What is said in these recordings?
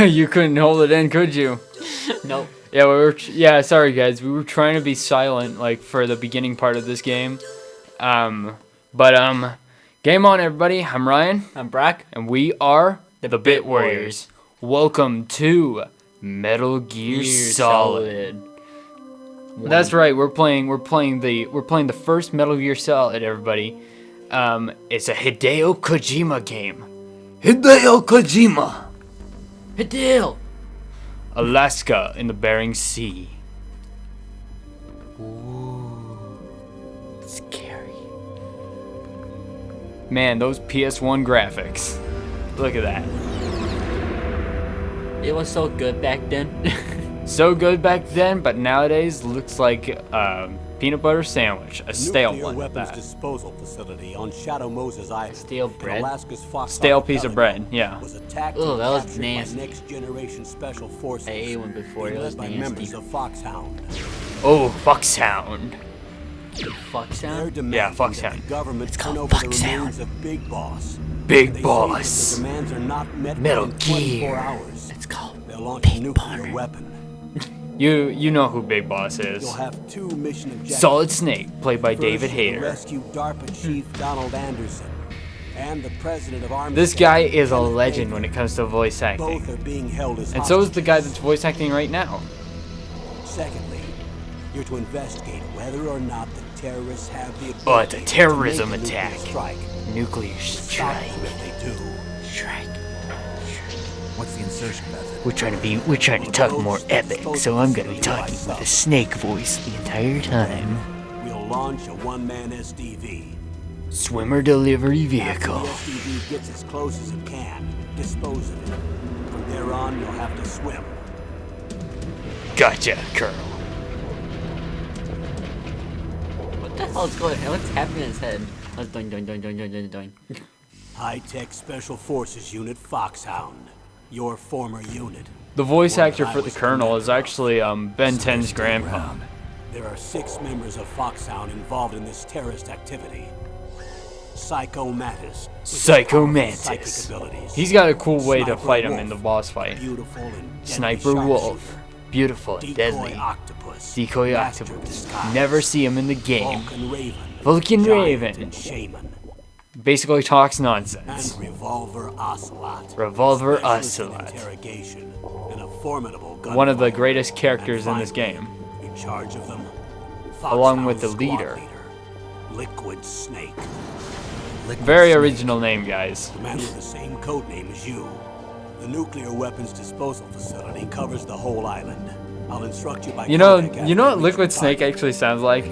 You couldn't hold it in, could you? Nope. Yeah, sorry guys. We were trying to be silent like for the beginning part of this game. Game on everybody. I'm Ryan. I'm Brock. And we are the Bit Warriors. Welcome to Metal Gear Solid. That's right. We're playing the first Metal Gear Solid, everybody. It's a Hideo Kojima game. Hideo Kojima. Hideo. Alaska in the Bering Sea. Ooh. Scary. Man, those PS1 graphics. Look at that. It was so good back then. So good back then, but nowadays looks like peanut butter sandwich, a stale one. Weapons disposal facility on Shadow Moses Island. Stale bread. Alaska's Fox Stale piece of bread, yeah. Was attacked Ooh, that was captured nasty. by next generation special forces. I ate one before. It was led by nasty. members of Foxhound. Oh, Foxhound. Fuck They're sound. demanding Yeah, that Foxhound. the government turn called over the Foxhound. remains of Big Boss. Big They say Boss. that the demands are not met Metal within 24 Gear. hours. It's called They'll launch a Big nuclear Boss. weapon. You know who Big Boss is. You'll have two mission objectives. Solid Snake, played by First, David to Hayter. rescue DARPA Chief Donald Anderson and the president of Army. This guy Staff, is a Lieutenant legend David. when it comes to voice acting. Both are being held as And so is the guy hostages. that's voice acting right now. Secondly, you're to investigate whether or not the terrorists have the ability Oh, it's a terrorism to make a nuclear attack. strike. Nuclear Stop strike. them if they do. Strike. What's the insertion method? We're trying to talk more epic, so I'm gonna be talking with a snake voice the entire time. We'll launch a one-man SDV. Swimmer delivery After vehicle. the SDV gets as close as it can, dispose of it. From there on, you'll have to swim. Gotcha, Colonel. What the hell is going on? What's happening in his head? What's doing? High-tech Special Forces Unit Foxhound. Your former unit. The voice One actor that I for the was Colonel is commander of. actually Ben So 10's stick grandpa. around. There are 6 members of Foxhound involved in this terrorist activity. Psycho Mantis. with Psycho powerful Mantis. psychic abilities. He's got a cool way to Sniper fight him Wolf, in the boss fight. Beautiful and deadly Sniper Wolf. sharpshooter. Beautiful and Decoy deadly. Octopus. Decoy Master of Octopus. disguise. Never see him in the game. Vulcan Raven. Vulcan Giant Raven. and Shaman. Basically talks And nonsense. Revolver Ocelot. Revolver Specialist in Ocelot. interrogation and a formidable gun One of the fighter. greatest characters And in this finally, game. In charge of them, Along with the Foxhound squad leader. Liquid Snake. Very original name, guys. The man with the same code name as you. The nuclear weapons disposal facility covers the whole island. I'll instruct you by You know codec what after Liquid reaching Snake target. actually sounds like?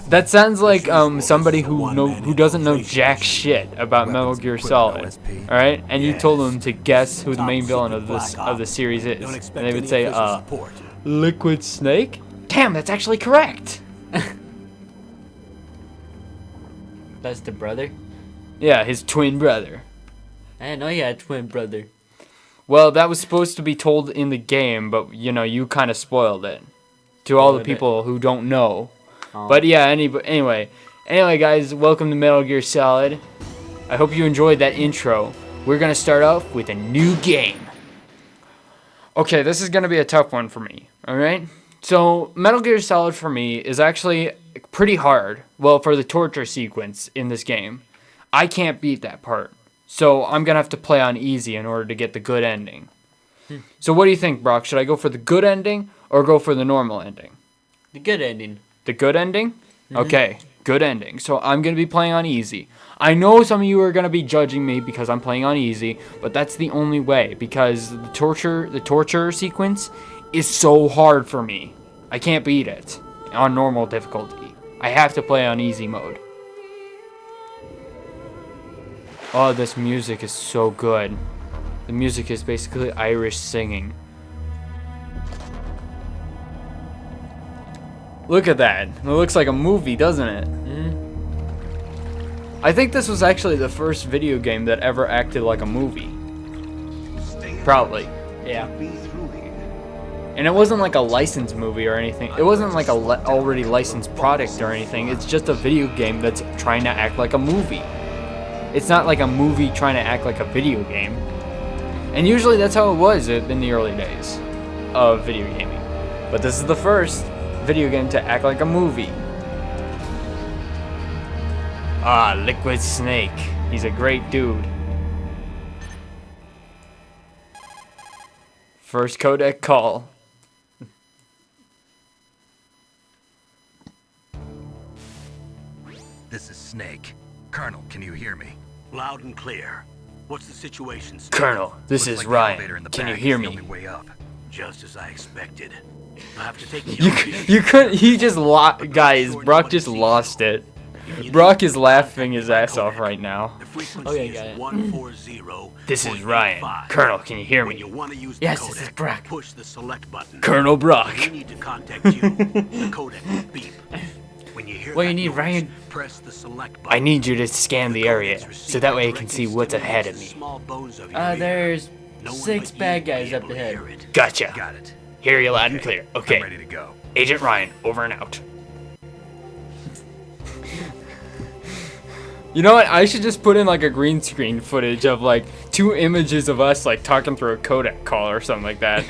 That sounds like somebody who doesn't know jack shit about Metal Gear Solid. All right, and you told them to guess who the main villain of the series is, Don't and expect they would any say official support. Liquid Snake. Damn, that's actually correct. That's the brother? Yeah, his twin brother. I didn't know he had a twin brother. Well, that was supposed to be told in the game, but you kind of spoiled it to all the Spoiled it. people who don't know. Oh. But yeah, anyway, guys, welcome to Metal Gear Solid. I hope you enjoyed that intro. We're gonna start off with a new game. Okay, this is gonna be a tough one for me. All right. So Metal Gear Solid for me is actually pretty hard. Well, for the torture sequence in this game, I can't beat that part. So I'm gonna have to play on easy in order to get the good ending. So what do you think, Brock? Should I go for the good ending or go for the normal ending? The good ending. The good ending? Okay, good ending. So I'm going to be playing on easy. I know some of you are going to be judging me because I'm playing on easy, but that's the only way because the torture sequence is so hard for me. I can't beat it on normal difficulty. I have to play on easy mode. Oh, this music is so good. The music is basically Irish singing. Look at that. It looks like a movie, doesn't it? I think this was actually the first video game that ever acted like a movie. Probably. Yeah. And it wasn't like a licensed movie or anything. It wasn't like a already licensed product or anything. It's just a video game that's trying to act like a movie. It's not like a movie trying to act like a video game. And usually that's how it was in the early days of video gaming. But this is the first video game to act like a movie. Ah, Liquid Snake. He's a great dude. First codec call. This is Snake. Colonel, can you hear me? Loud and clear. What's the situation, Snake? Colonel, this Looks is like the elevator in Ryan. the Can you back hear is the me? only way up. Just as I expected. I'll have to take the You couldn't. He just guys. Brock just lost it. Brock is laughing his ass off right now. The frequency Okay, is got it. 140. This is Ryan. Colonel, can you hear When you me? want to use the Yes, this is codec, Brock. push the select button. Colonel Brock. We need to contact you. The codec will beep. When you hear What do you that need, noise, Ryan? press the select button. I need you to scan the area codecs so receive that way I directly can see what's ahead of stimulates the me. small bones of your ear. There's No one 6 but bad you will guys be up able to ahead. hear it. Gotcha. Got it. Hear you loud and clear. I'm Okay. ready to go. Agent Ryan, over and out. You know what? I should just put in like a green screen footage of like 2 images of us like talking through a codec call or something like that.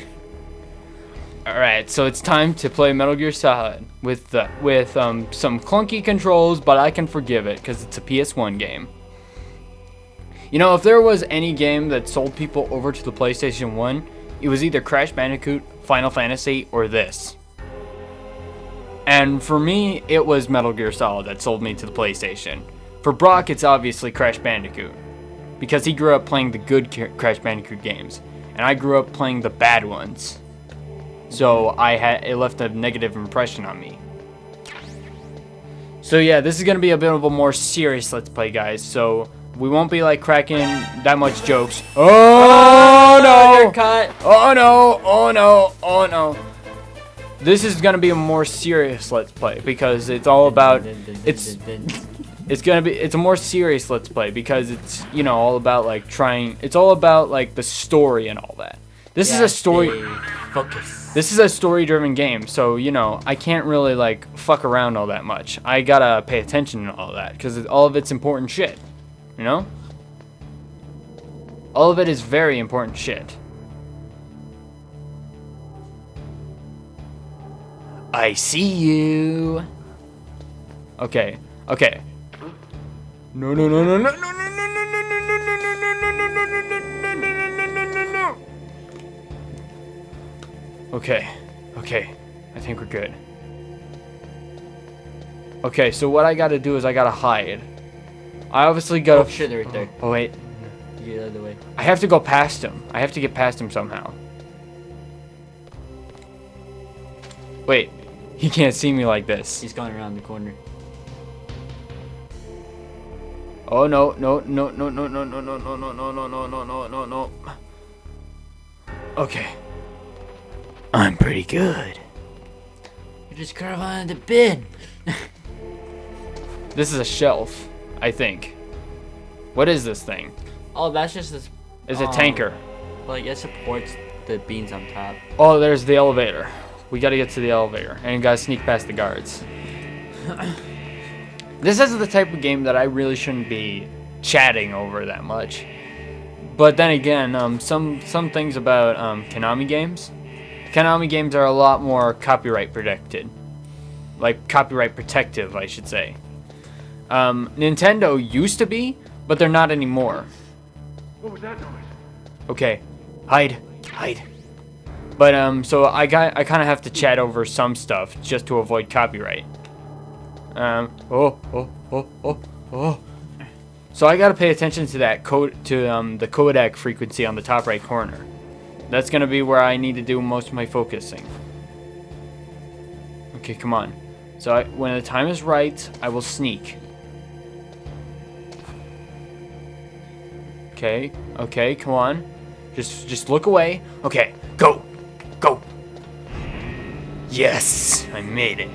All right, so it's time to play Metal Gear Solid with some clunky controls, but I can forgive it because it's a PS1 game. You know, if there was any game that sold people over to the PlayStation 1, it was either Crash Bandicoot, Final Fantasy, or this. And for me, it was Metal Gear Solid that sold me to the PlayStation. For Brock, it's obviously Crash Bandicoot, because he grew up playing the good Crash Bandicoot games, and I grew up playing the bad ones. So it left a negative impression on me. So yeah, this is gonna be a bit of a more serious Let's Play, guys. So we won't be like cracking that much jokes. Oh no! You're cut. Oh no! Oh no! Oh no! This is gonna be a more serious Let's Play because it's all about it's a more serious Let's Play because it's, you know, all about like it's all about like the story and all that. This is a story. Focus. This is a story-driven game, so, you know, I can't really, like, fuck around all that much. I gotta pay attention to all that, because all of it's important shit, you know? All of it is very important shit. I see you. Okay, okay. No, no, no, no, no, no, no, no, no, no, no, no, no, no, no. Okay, okay, I think we're good. Okay, so what I gotta do is I gotta hide. I obviously gotta... Oh shit, they're right there. Oh wait, Get out of the way. I have to go past him. I have to get past him somehow. Wait, he can't see me like this. He's going around the corner. Oh no, no, no, no, no, no, no, no, no, no, no, no, no, no, no, no, no. Okay. I'm pretty good. You just curve on the bin. This is a shelf, I think. What is this thing? Oh, that's just this. It's a tanker. Like it supports the beans on top. Oh, there's the elevator. We gotta get to the elevator and gotta sneak past the guards. This is the type of game that I really shouldn't be chatting over that much. But then again, some things about Konami games. Konami games are a lot more copyright protected. Like, copyright protective, I should say. Nintendo used to be, but they're not anymore. What was that noise? Okay, hide, hide. But, so I kind of have to chat over some stuff just to avoid copyright. Oh. So I gotta pay attention to that the codec frequency on the top right corner. That's gonna be where I need to do most of my focusing. Okay, come on. So when the time is right, I will sneak. Okay, okay, come on. Just look away. Okay, go, go. Yes, I made it.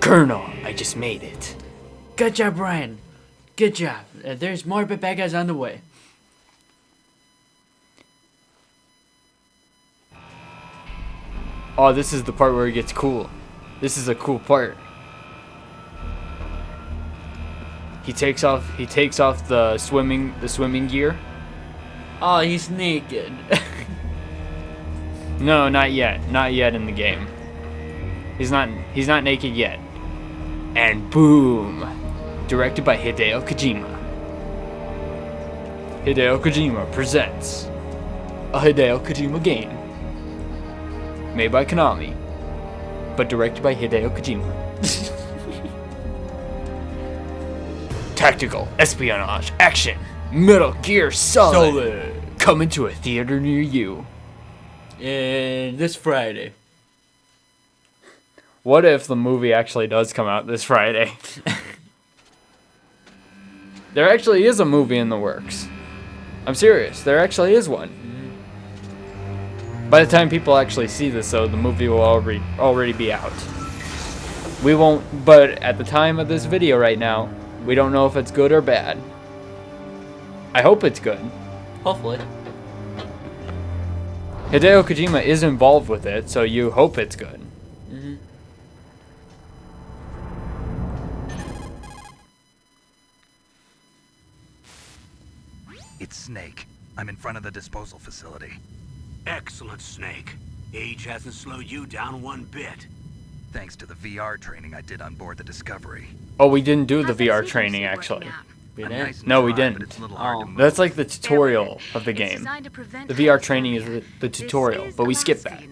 Colonel, I just made it. Good job, Brian. Good job. There's more bad guys on the way. Oh, this is the part where it gets cool. This is a cool part. He takes off the swimming gear. Oh, he's naked. No, not yet. Not yet in the game. He's not naked yet. And boom. Directed by Hideo Kojima. Hideo Kojima presents a Hideo Kojima game. Made by Konami. But directed by Hideo Kojima. Tactical, espionage, action, Metal Gear Solid. Coming to a theater near you. And this Friday. What if the movie actually does come out this Friday? There actually is a movie in the works. I'm serious. There actually is one. By the time people actually see this, though, the movie will already be out. We won't, but at the time of this video right now, we don't know if it's good or bad. I hope it's good. Hopefully. Hideo Kojima is involved with it, so you hope it's good. It's Snake. I'm in front of the disposal facility. Excellent, Snake. Age hasn't slowed you down one bit. Thanks to the VR training I did on board the Discovery. Oh, we didn't do the VR training, actually. We I'm didn't? nice and No, we dry, didn't. but it's a little hard to Oh. move. That's like the tutorial of the game. The VR training is the tutorial, but we skipped that.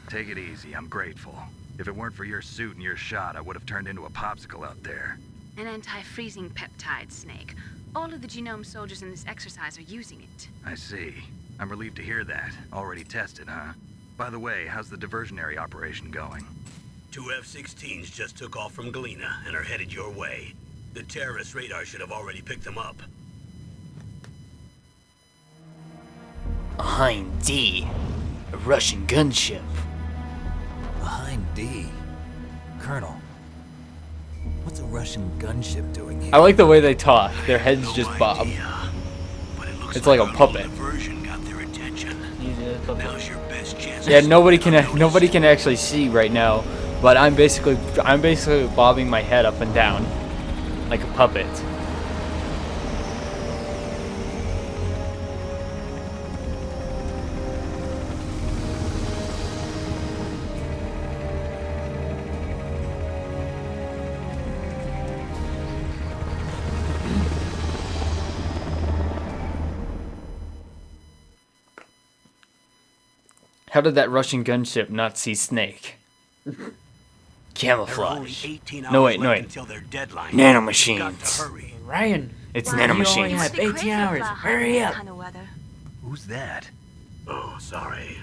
Take it easy, I'm grateful. If it weren't for your suit and your shot, I would have turned into a popsicle out there. An anti-freezing peptide, Snake. All of the genome soldiers in this exercise are using it. I see. I'm relieved to hear that. Already tested, huh? By the way, how's the diversionary operation going? 2 F-16s just took off from Galena and are headed your way. The terrorist radar should have already picked them up. Behind D, a Russian gunship. Behind D. Colonel, what's a Russian gunship doing here? I like the way they talk. Their heads No just bob. idea, but it looks It's like a our puppet. diversion got their attention. Now's your best chance. Yeah, to nobody stop can noticing. actually see right now, but I'm basically bobbing my head up and down like a puppet. How did that Russian gunship not see Snake? There are only Camouflage. 18 No, hours wait, no, left wait. until their deadline. Nanomachines. You've got to hurry. Ryan. It's Wow, you only nanomachines. have 18 hours. Hurry up. Kind of weather. Who's that? Oh, sorry.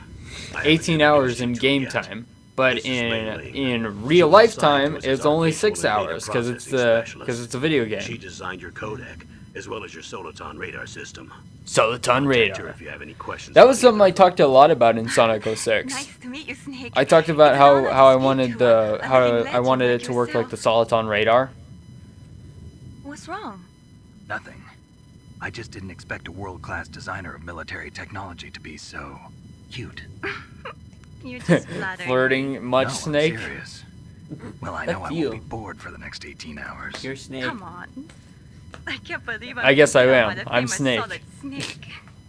I haven't 18 introduced hours you in to game yet. time, but This is Ling. in real She was life assigned time to us it's as our only visual 6 and data hours because it's processing a video She game. designed your codec, as well as your Soliton radar system. Soliton Contact her radar. if you have any questions That was about something I either. talked a lot about in Sonic 06. Nice to meet you, Snake. I talked about It's an how honor to I speak wanted to a living I wanted legend it to work like the yourself. Soliton radar. What's wrong? Nothing. I just didn't expect a world-class designer of military technology to be so cute. You're just flattering. Flirting much, No, Snake? I'm serious. Well, I know Fuck I you. won't be bored for the next 18 hours. You're Snake. Come on. I can't believe I guess I thinking am. about the I'm famous Snake. solid Snake.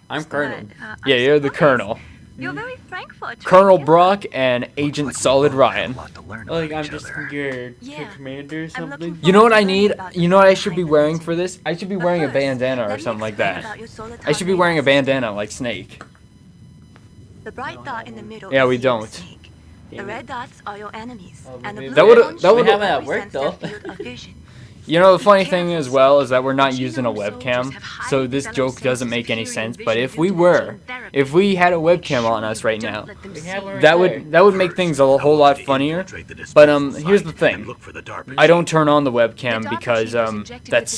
I'm Colonel. But, Yeah, I'm you're the surprised. Colonel. You're very frank for a Colonel trainee. Brock and Looks Agent like we Solid both have Ryan. a lot to learn Like about I'm each just other. your Yeah. commander or I'm something. looking You know what I forward to need? learning about You know what I should the be behind wearing the for this? I should be But wearing a first, bandana or let me something like explain that. about your Soliton I should be wearing a radar system. bandana like Snake. The bright dot in the middle. Yeah, is we you, don't. Snake. Damn The it. red dots are your enemies, Oh, and the maybe- blue That would've- ones that would've- We have it at work, represents their though. field of vision. You know, the funny Be careful, thing as well is that we're not Snake. using a Genome soldiers webcam, have highly so this developed joke doesn't senses make of any hearing sense. and But vision if we due to were, gene therapy. if we had a Make webcam sure on us you right don't now, let them We see have you. one that right would make things a whole lot funnier. But here's the thing. I don't turn on the webcam because that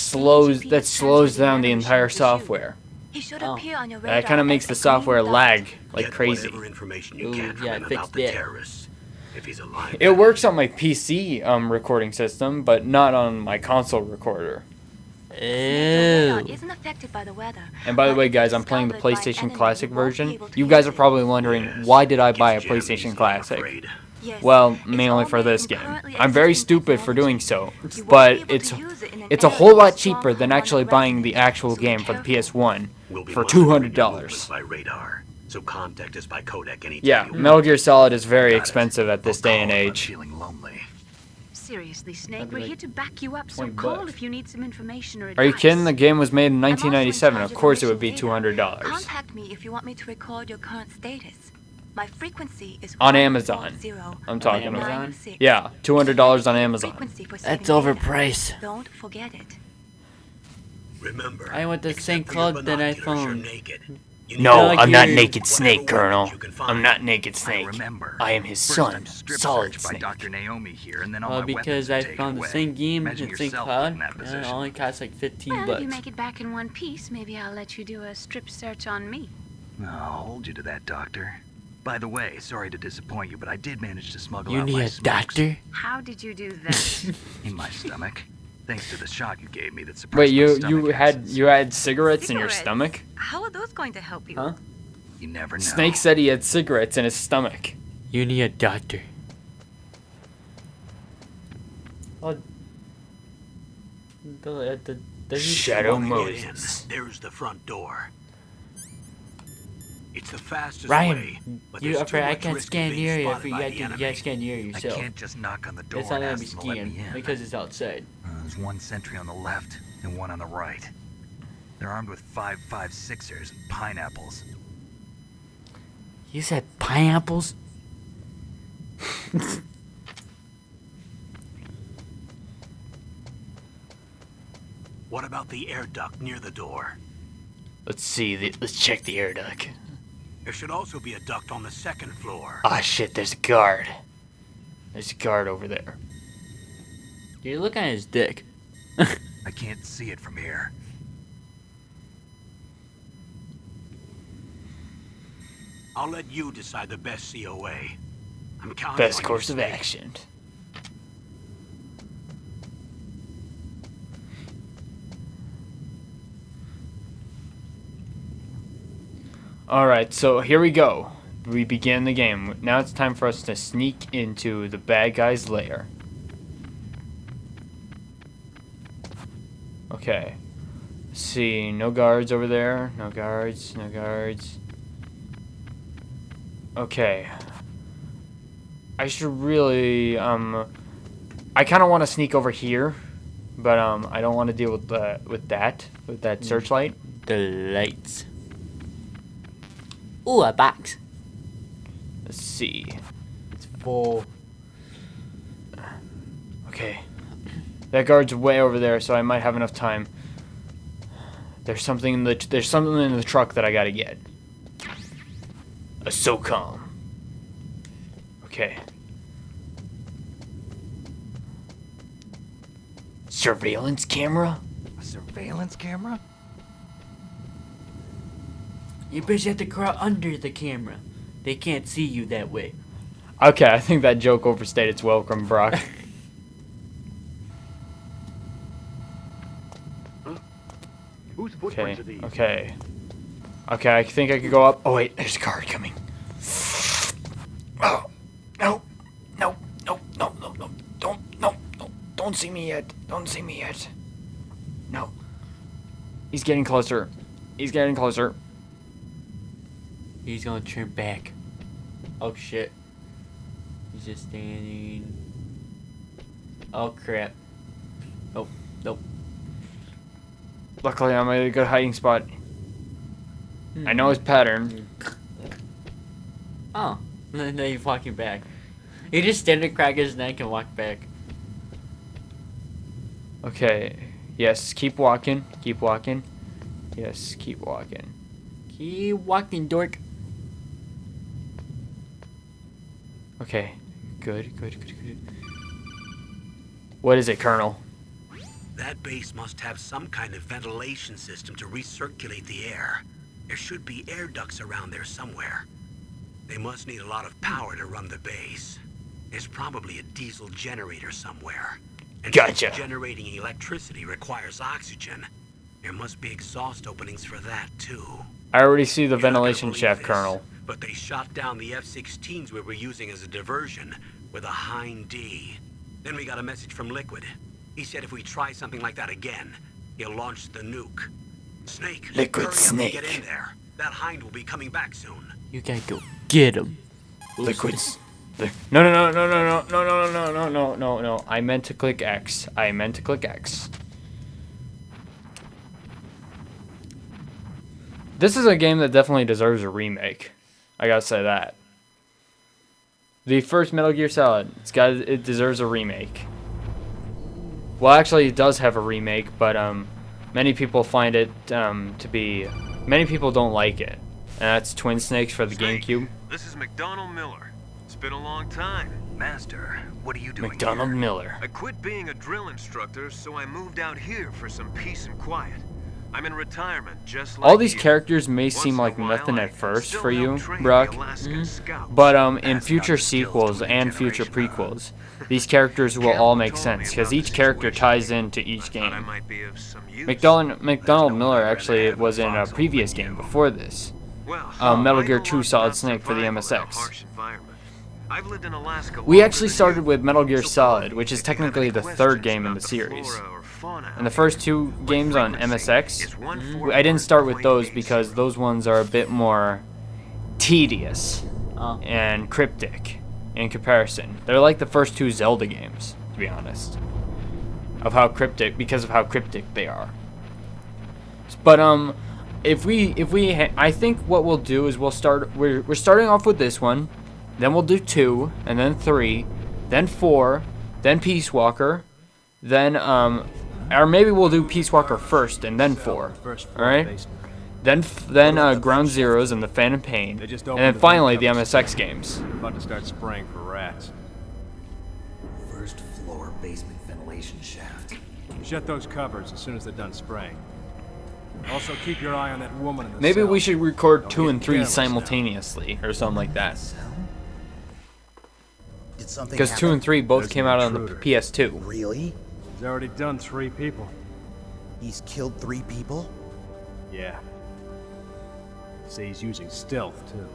slows down the entire software. He should Oh. appear on your That radar kind of as makes a the green software dot. lag like Get crazy. whatever information you Ooh, can from yeah, him fix about the that. terrorists. If he's alive. It works on my PC recording system, but not on my console recorder. Your radar Ew. isn't affected by the weather, And by the but way, if guys, it's I'm playing the discovered by PlayStation enemy, Classic you won't be version. able to You guys use are it. probably wondering, Yes, why did I gets buy a jammed PlayStation easily, I'm Classic? afraid. Yes, Well, it's mainly all for made this from game. currently I'm very existing stupid for doing technology. so, You won't but be able it's to use it in an it's a area whole with lot strong cheaper than harmonic actually buying the resonance, actual so be game for the careful. PS1. We'll be for monitoring your $200. movements by radar, so contact us by codec anytime Yeah, you want. Metal Gear Solid is very Got it. expensive at this I'll day call and if I'm age. feeling lonely. Seriously, Snake, That'd be we're like here to back you up, so 20 call bucks. if you need some information or advice. Are you kidding? The game was made in I'm also in 1997. charge Of course it mission would be data. $200. Contact me if you want me to record your current status. My frequency is On Amazon. 140 I'm talking Amazon? about. 96. Yeah, $200 on Amazon. Frequency for That's saving data. overpriced. Don't forget it. Remember, I want the except same for your clothes that binoculars, you're iPhone. naked. You need No, Metal I'm not Gear- Naked Snake, whatever Colonel. weapons you can find. I'm not Naked I Snake. remember. I am his First son, I'm strip Solid searched by Snake. Dr. Naomi here, and then all Well, my because weapons are I taken found the away. same game Imagine in St. yourself Cloud, in that and it position. only costs like 15 Well, if bucks. you make it back in one piece, maybe I'll let you do a strip search on me. I'll hold you to that, Doctor. By the way, sorry to disappoint you, but I did manage to smuggle You out need my a smokes doctor? How did you do that? in my stomach, thanks to the shot you gave me that suppressed Wait, my you stomach had acids. you had cigarettes in your Cigarettes? stomach? How are those going to help you? Huh? You never know. Snake said he had cigarettes in his stomach. You need a doctor. Oh. Shadow Once you get in, Moses. there's the front door. It's the fastest Ryan, way, but you there's afraid too I much can't risk of scan being near you if spotted you by have the to enemy. just scan near I yourself. can't just knock on the door It's not and gonna be ask them to let me skiing in. because it's outside. There's one sentry on the left and one on the right. They're armed with 5.56ers and pineapples. You said pineapples? What about the air duct near the door? Let's see. Let's check the air duct. There should also be a duct on the second floor. Ah, shit. There's a guard. There's a guard over there. You're looking at his dick. I can't see it from here. I'll let you decide the best COA. I'm counting Best on you, course of Snake. action. Alright, so here we go. We begin the game. Now it's time for us to sneak into the bad guy's lair. Okay. Let's see, no guards over there. No guards, no guards. Okay. I should really, I kind of want to sneak over here, but, I don't want to deal with that searchlight. The lights. Ooh, a box. Let's see. It's full. Okay. That guard's way over there, so I might have enough time. There's something in the truck that I gotta get. A SOCOM. Okay. Surveillance camera? A surveillance camera? You bitch have to crawl under the camera. They can't see you that way. Okay, I think that joke overstayed its welcome, Brock. Whose footprints Okay, are these? okay. Okay, I think I could go up. Oh wait, there's a guard coming. Oh, no, no, no, no, no, no, don't see me yet. Don't see me yet. No. He's getting closer. He's getting closer. He's gonna turn back. Oh shit. He's just standing. Oh crap. Nope, nope. Luckily, I'm at a good hiding spot. I know his pattern. Oh, now he's walking back. He just stand there, crack his neck, and walk back. Okay. Yes, keep walking. Keep walking. Yes, keep walking. Keep walking, dork. Okay. Good, good, good, good. What is it, Colonel? That base must have some kind of ventilation system to recirculate the air. There should be air ducts around there somewhere. They must need a lot of power to run the base. There's probably a diesel generator somewhere. And since Gotcha. generating electricity requires oxygen, there must be exhaust openings for that too. I already see the You're not gonna ventilation believe shaft, this, Colonel. But they shot down the F-16s we were using as a diversion with a Hind D. Then we got a message from Liquid. He said if we try something like that again, he'll launch the nuke. Snake, Liquid hurry up Snake. and get in there. That hind will be coming back soon. You gotta go get him. Liquids. No, no, no, no, no, no, no, no, no, no, no, no. I meant to click X. I meant to click X. This is a game that definitely deserves a remake. I gotta say that. The first Metal Gear Solid, it deserves a remake. Well, actually, it does have a remake, but many people find it many people don't like it, and that's Twin Snakes for the Snake, GameCube. This is McDonald Miller. It's been a long time. Master, what are you doing McDonald here? Miller. I quit being a drill instructor, so I moved out here for some peace and quiet. I'm in retirement, just like All these you. characters may Once seem in a like while, nothing I at can first still for you, help train the Brock, Alaskan Scouts. but in Pass future down the skills sequels to a and future generation, prequels, these characters will all make Campbell told me sense because about each the character situation. ties into I each thought I game. might be of some use. McDonald no Miller one I'd actually rather have was in a in a foxhole previous than game you. before this. Well, Metal I Gear know 2 a lot Solid about Snake for the survival in a MSX. harsh environment. I've lived in Alaska We longer actually than started you. with Metal Gear So Solid, Paul, which is if you have technically any the third questions game in about the series. flora or fauna And the out first here, two my games on frequency MSX, is 141.880. I didn't start with those because those ones are a bit more tedious Oh. and cryptic in comparison. They're like the first two Zelda games, to be honest, because of how cryptic they are. But I think what we'll do is we're starting off with this one, then we'll do 2, and then 3, then 4, then Peace Walker, then or maybe we'll do Peace Walker first and then 4. All right? Then Ground Zeroes and the Phantom Pain, and then finally the MSX games. About to start spraying for rats. First floor basement ventilation shaft. Shut those cupboards as soon as they're done spraying. Also, keep your eye on that woman in the Maybe cell. we should record Don't 2 get and 3 careless now. simultaneously or something like that. Did something Because 2 and 3 both came out on the PS2. Really? He's already done 3 people. He's killed 3 people? Yeah. Say he's using stealth, too.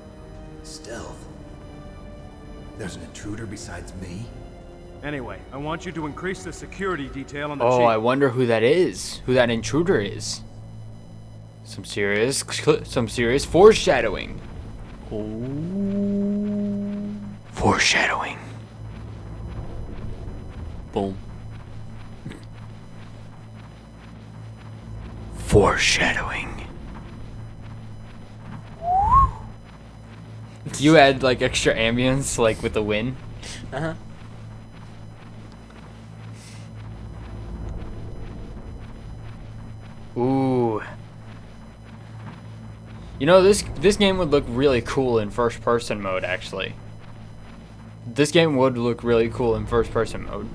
Stealth? There's an intruder besides me? Anyway, I want you to increase the security detail on the Oh, chief. I wonder who that is. Who that intruder is. Some serious foreshadowing. Oh. Foreshadowing. Boom. Foreshadowing. You add like extra ambience, like with the wind. Uh-huh. Ooh. You know, this game would look really cool in first person mode, actually. This game would look really cool in first person mode.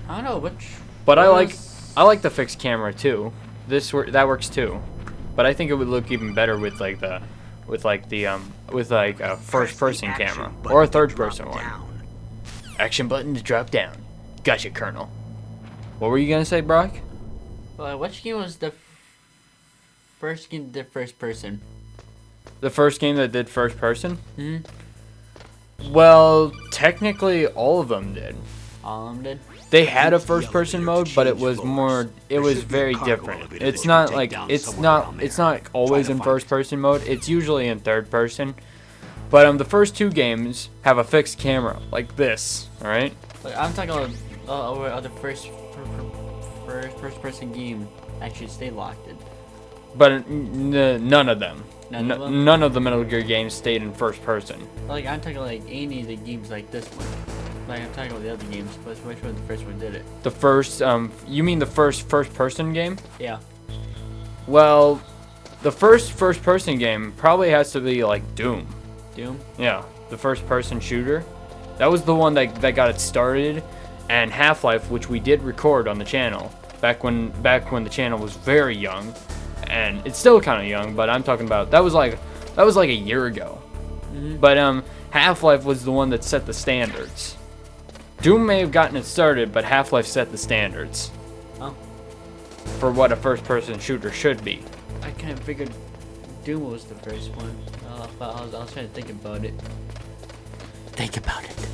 I don't know which. But I was- like the fixed camera too. That works too. But I think it would look even better with a first person Press the camera action or a button to third drop person one. down. Action button to drop down. Gotcha, Colonel. What were you gonna say, Brock? Well, which game was the first game that did first person? The first game that did first person? Hmm. Well, technically all of them did. All of them did. They had a first person mode, but it was very different. It's not always in first person mode. It's usually in third person. But the first 2 games have a fixed camera like this, all right? Like, I'm talking about the first person game actually stay locked in. But none of them. None of them? None of the Metal Gear games stayed in first person. Like, I'm talking like any of the games like this one. Like, I'm talking about the other games, but which one the first one did it? The first, you mean the first person game? Yeah. Well, the first person game probably has to be like Doom. Doom? Yeah, the first person shooter. That was the one that got it started, and Half-Life, which we did record on the channel back when the channel was very young, and it's still kind of young, but I'm talking about that was like a year ago. Mm-hmm. But Half-Life was the one that set the standards. Doom may have gotten it started, but Half-Life set the standards Oh. for what a first person shooter should be. I kind of figured Doom was the first one. But I was trying to think about it. Think about it.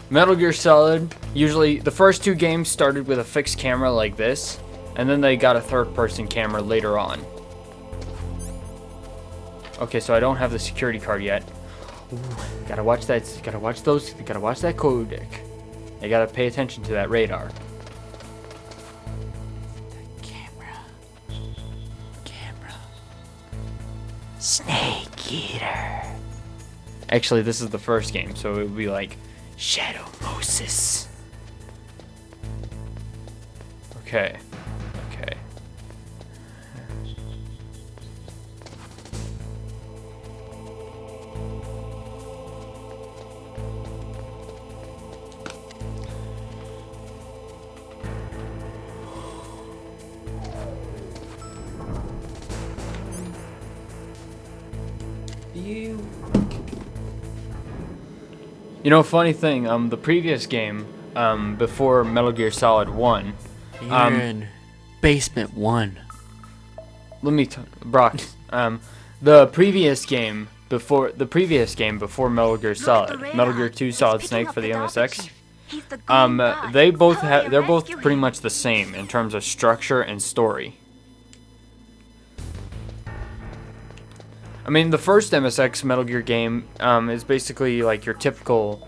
Metal Gear Solid, usually the first 2 games started with a fixed camera like this, and then they got a third person camera later on. Okay, so I don't have the security card yet. Ooh, gotta watch that. Gotta watch those. Gotta watch that codec. I gotta pay attention to that radar. Camera. Snake Eater. Actually, this is the first game, so it would be like Shadow Moses. Okay. Okay. You know, funny thing, the previous game, before Metal Gear Solid 1, You're in basement 1. let me Brock, the previous game before Metal Gear Solid, Metal Gear 2 Solid Snake for the MSX, they're both pretty much the same in terms of structure and story. I mean, the first MSX Metal Gear game is basically like your typical.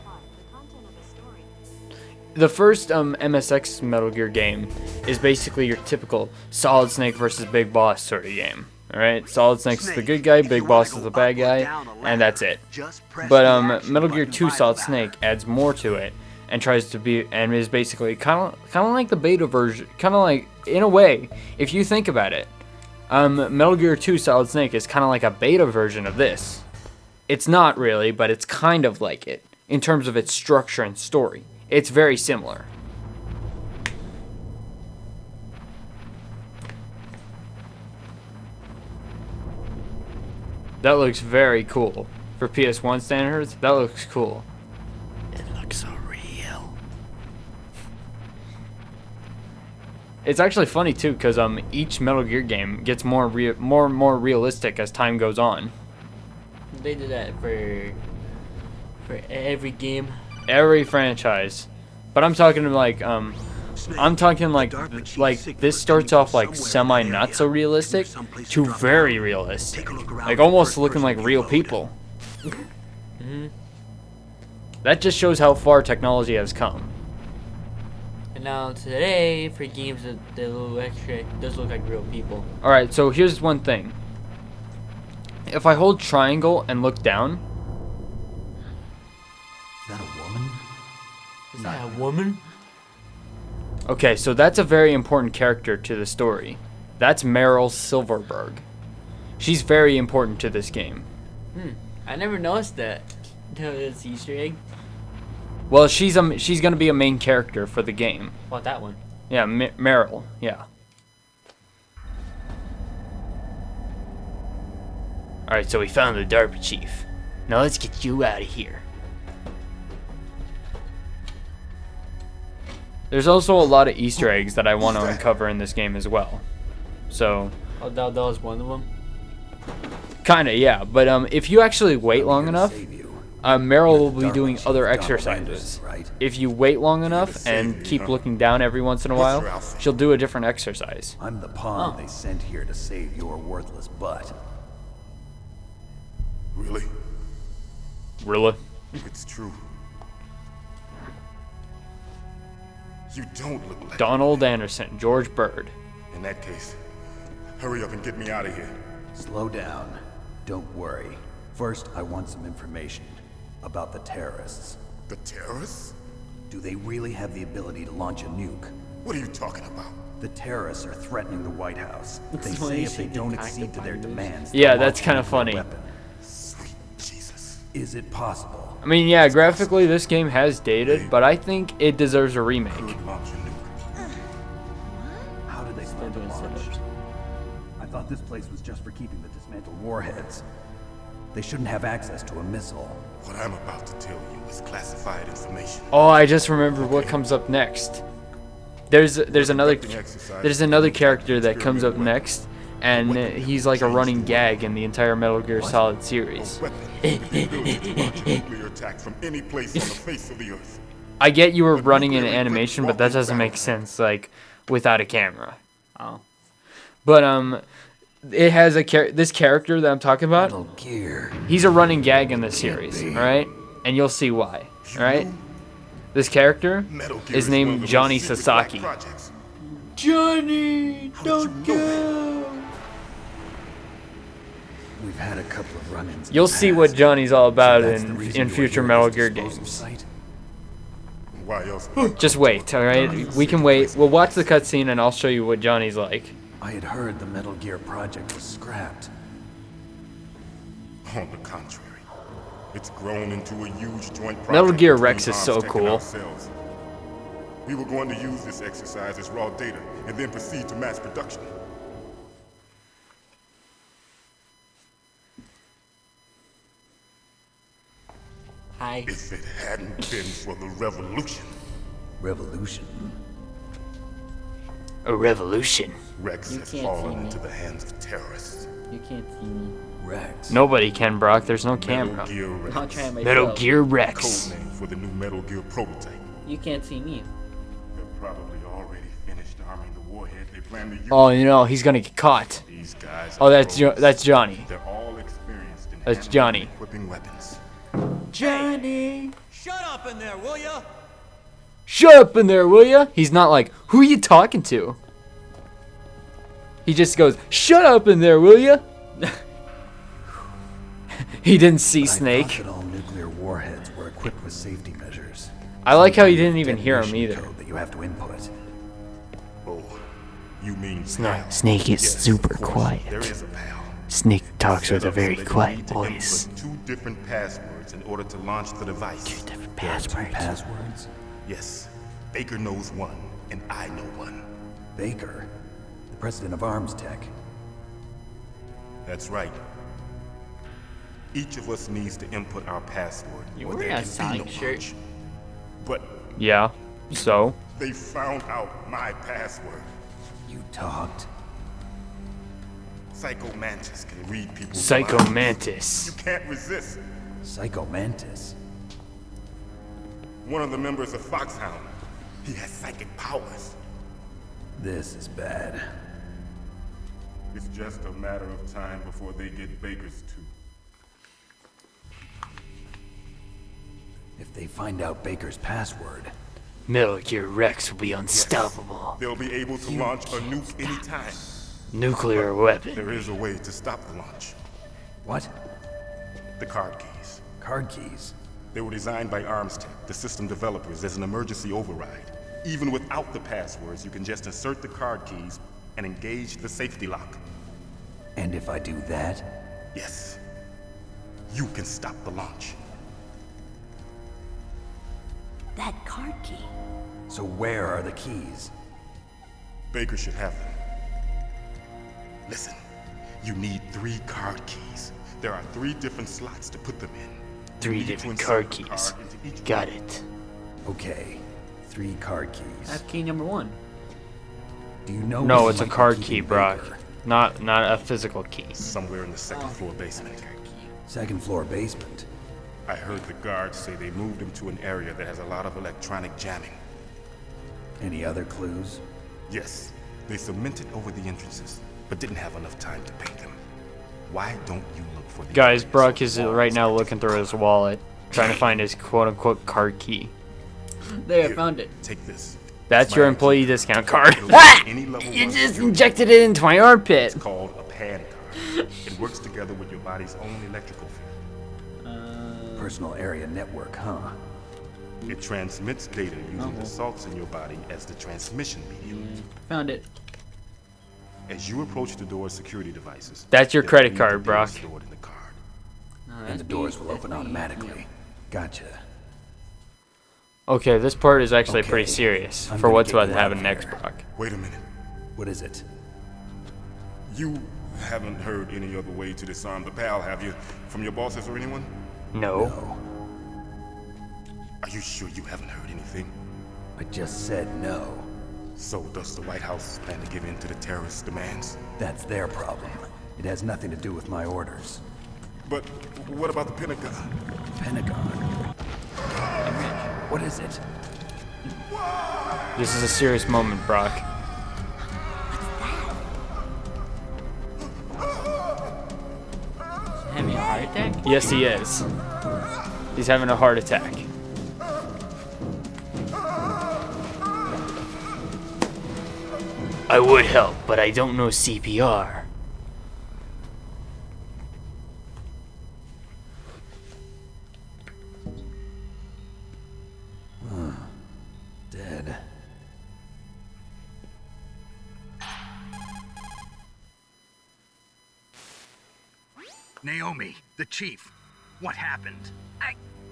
The first MSX Metal Gear game is basically your typical Solid Snake versus Big Boss sort of game. All right, Solid Snake's the good guy, Big Boss is the bad guy, and that's it. But Metal Gear 2 Solid Snake adds more to it and tries to be and is basically kind of like the beta version, kind of like in a way, if you think about it. Metal Gear 2 Solid Snake is kind of like a beta version of this. It's not really, but it's kind of like it in terms of its structure and story. It's very similar. That looks very cool. For PS1 standards, that looks cool. It looks so real. It's actually funny too, because each Metal Gear game gets more and more realistic as time goes on. They did that for every game. Every franchise, but I'm talking like this starts off like semi not so realistic to very realistic, like almost looking like real people. That just shows how far technology has come. And now today, for games that look extra, does look like real people. All right, so here's one thing. If I hold triangle and look down, Is that a woman? Is that a woman? okay, so that's a very important character to the story. That's Meryl Silverberg. She's very important to this game. I never noticed that. It's Easter egg. Well, she's gonna be a main character for the game. What, that one? Yeah, Meryl. Yeah. All right, so we found the DARPA chief. Now let's get you out of here. There's also a lot of Easter eggs that I want to uncover in this game as well. So. Oh, that was one of them. Kinda, yeah. But if you actually wait long enough, Meryl will be doing other exercises. If you wait long enough and keep looking down every once in a while, she'll do a different exercise. I'm the pawn they sent here to save your worthless butt. Really? Really? It's true. You don't look like Donald Anderson, George Bird. In that case, hurry up and get me out of here. Slow down. Don't worry. First, I want some information about the terrorists. The terrorists? Do they really have the ability to launch a nuke? What are you talking about? The terrorists are threatening the White House. They say if they don't accede to their demands, Yeah, they'll that's launch kind a of funny. weapon. Sweet Jesus. Is it possible? I mean, yeah, graphically this game has dated, but I think it deserves a remake. Could launch a nuke. How did they plan to launch? I thought this place was just for keeping the dismantled warheads. They shouldn't have access to a missile. What I'm about to tell you is classified information. Oh, I just remembered what comes up next. There's another character that comes up next, and he's like a running gag in the entire Metal Gear Solid series. Nuclear attack from any place on the face of the earth. I get you were running in animation, but that doesn't make sense like without a camera. Oh. But it has this character that I'm talking about. Metal Gear. He's a running gag in the series, all right? And you'll see why, all right? This character is named Johnny Sasaki. Johnny, don't go. We've had a couple of run-ins. You'll see what Johnny's all about in future Metal Gear games. Why else? Just wait, all right? We can wait. We'll watch the cutscene and I'll show you what Johnny's like. I had heard the Metal Gear project was scrapped. On the contrary, it's grown into a huge joint project. Metal Gear between Rex is so Arms Tech and cool. ourselves. We were going to use this exercise as raw data and then proceed to mass production. Hi. If it hadn't been for the revolution, Revolution? A revolution. Rex You has can't see fallen me. into the hands of terrorists. You can't see me. Rex. Nobody can, Brock. There's no Metal camera. Gear Rex, I'll try myself. Metal Gear Rex. codename for the new Metal Gear prototype. You can't see me. They're probably already finished arming the warhead they plan to use. Oh, you know, he's gonna get caught. These guys Oh, are that's pros. that's Johnny. They're all experienced in That's handling Johnny. and equipping weapons. Johnny. Shut up in there, will ya? Shut up in there, will ya? He's not like, who are you talking to? He just goes, shut up in there, will ya? He didn't see I Snake. thought that all nuclear warheads were equipped with safety measures. I like how he didn't even hear him Detonation either. code that you have to input. Oh, you mean Snake is Yes, super of course, quiet. There is a PAL. Snake talks with a Set up so very that you quiet need to voice. input 2 different passwords in order to launch the device. Different There are 2 passwords. passwords? Yes, Baker knows one, and I know one. Baker, the president of Arms Tech. That's right. Each of us needs to input our password, You're or wearing there a can be Sonic no shirt. launch. But Yeah, so? they found out my password. You talked? Psycho Mantis can read people's Psycho minds. Mantis. You can't resist. Psycho Mantis. One of the members of Foxhound. He has psychic powers. This is bad. It's just a matter of time before they get Baker's too. If they find out Baker's password, Metal Gear Rex will be unstoppable. They'll be able to launch a nuke anytime. Nuclear weapon. There is a way to stop the launch. what? The card keys. Card keys. They were designed by Arms Tech, the system developers, as an emergency override. Even without the passwords, you can just insert the card keys and engage the safety lock. And if I do that, Yes. You can stop the launch. That card key. so where are the keys? Baker should have them. Listen, you need 3 card keys. There are 3 different slots to put them in. 3 You need to different insert card the keys. card into each Got one. it. Okay, 3 card keys. That's key number 1. Do you know? No, what it's a might be card keeping key, Brock. Baker? Not a physical key. Somewhere in the second floor basement. Second floor basement. I heard the guards say they moved him to an area that has a lot of electronic jamming. Any other clues? Yes, they cemented over the entrances, but didn't have enough time to paint them. Why don't you look for the Guys, Brock is right now looking through his wallet, trying to find his quote-unquote card key. There, I found it. Take this. That's My your ID. employee discount card. It'll be Ah! any level You 1 just security. injected it into my armpit. It's called a PAN card. It works together with your body's own electrical field. Personal area network, huh? It transmits data using the salts in your body as the transmission medium. Found it. As you approach the door's security devices, That's your they'll credit read card, the data Brock. stored in the card. No, And that's the doors will that's open me, automatically. Gotcha. Okay, this part is actually Okay, pretty serious I'm for gonna what's get about to you out happen of next, here. Brock. Wait a minute. What is it? You haven't heard any other way to disarm the PAL, have you? From your bosses or anyone? No. No. Are you sure you haven't heard anything? I just said no. So does the White House plan to give in to the terrorists' demands? That's their problem. It has nothing to do with my orders. But what about the Pentagon? Pentagon. What is it? This is a serious moment, Brock. heart attack? Yes, he is. He's having a heart attack. I would help, but I don't know CPR. Dead. Naomi, the chief. What happened?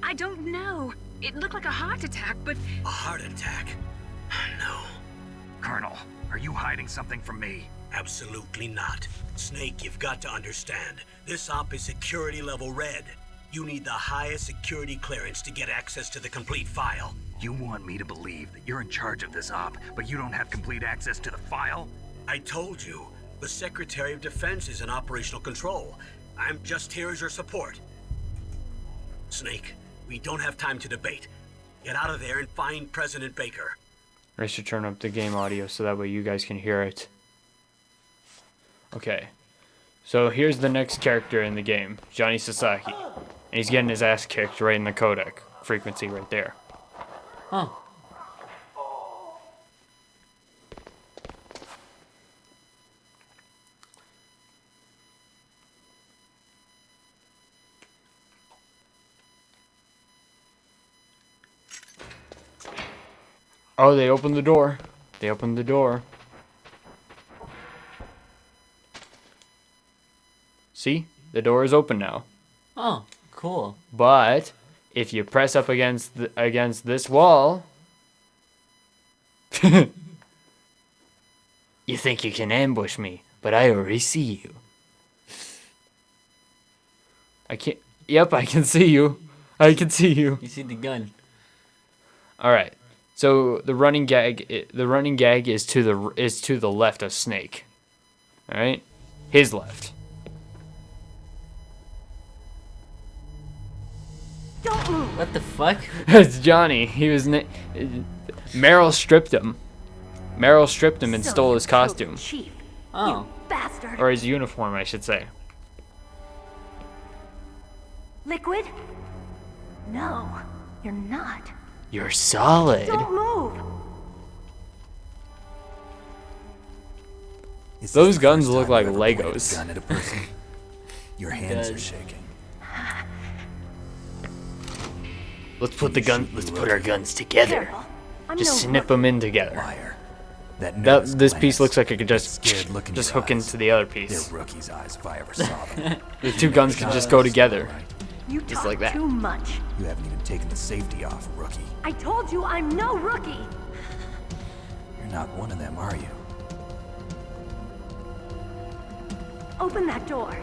I don't know. It looked like a heart attack, but A heart attack? No, Colonel, are you hiding something from me? absolutely not. Snake, you've got to understand. This op is security level red. You need the highest security clearance to get access to the complete file. You want me to believe that you're in charge of this op, but you don't have complete access to the file? I told you, the Secretary of Defense is in operational control. I'm just here as your support. Snake, we don't have time to debate. Get out of there and find President Baker. I should turn up the game audio so that way you guys can hear it. Okay. So here's the next character in the game, Johnny Sasaki. And he's getting his ass kicked right in the codec frequency right there. Huh. Oh, they opened the door. They opened the door. See? The door is open now. Oh, cool. But if you press up against this wall, you think you can ambush me, but I already see you. I can't. Yep, I can see you. I can see you. You see the gun. All right. So the running gag is to the left of Snake. All right, his left. Don't move. What the fuck? It's Johnny. He was. Meryl stripped him. Meryl stripped him and So stole you his killed costume, the Chief. Oh. Bastard. or his uniform, I should say. Liquid? No, you're not. You're solid. Don't move. Is this Those the guns first look time like you've ever pointed a Legos. gun at a person? Your hands are does. shaking. Let's put our guns together. Careful. I'm Just no snip them in together. Liar. That This piece glance, looks like it could just scared look in your hook eyes. into the other They're piece. rookie's eyes if I ever saw them. The two guns could just go together. Right. You Just talk like that. too much. You haven't even taken the safety off, rookie. I told you I'm no rookie. You're not one of them, are you? Open that door.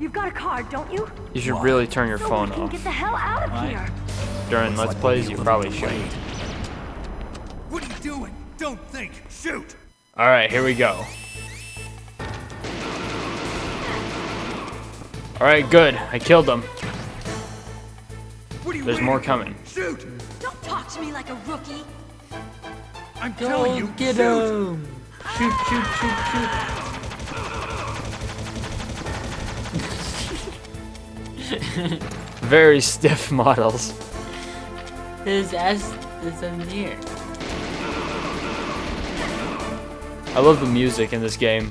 You've got a card, don't you? You should Why? really turn your So phone we can off. get the hell out of Why? here. During Looks Let's like Plays, we'll you be a probably little should. delayed. What are you doing? Don't think. Shoot! Alright, here we go. Alright, good. I killed them. What are you There's waiting more for? coming. Shoot! Don't talk to me like a rookie. I'm telling you, Get shoot! him! Shoot, shoot, shoot, shoot. Very stiff models. His ass is in the air. I love the music in this game.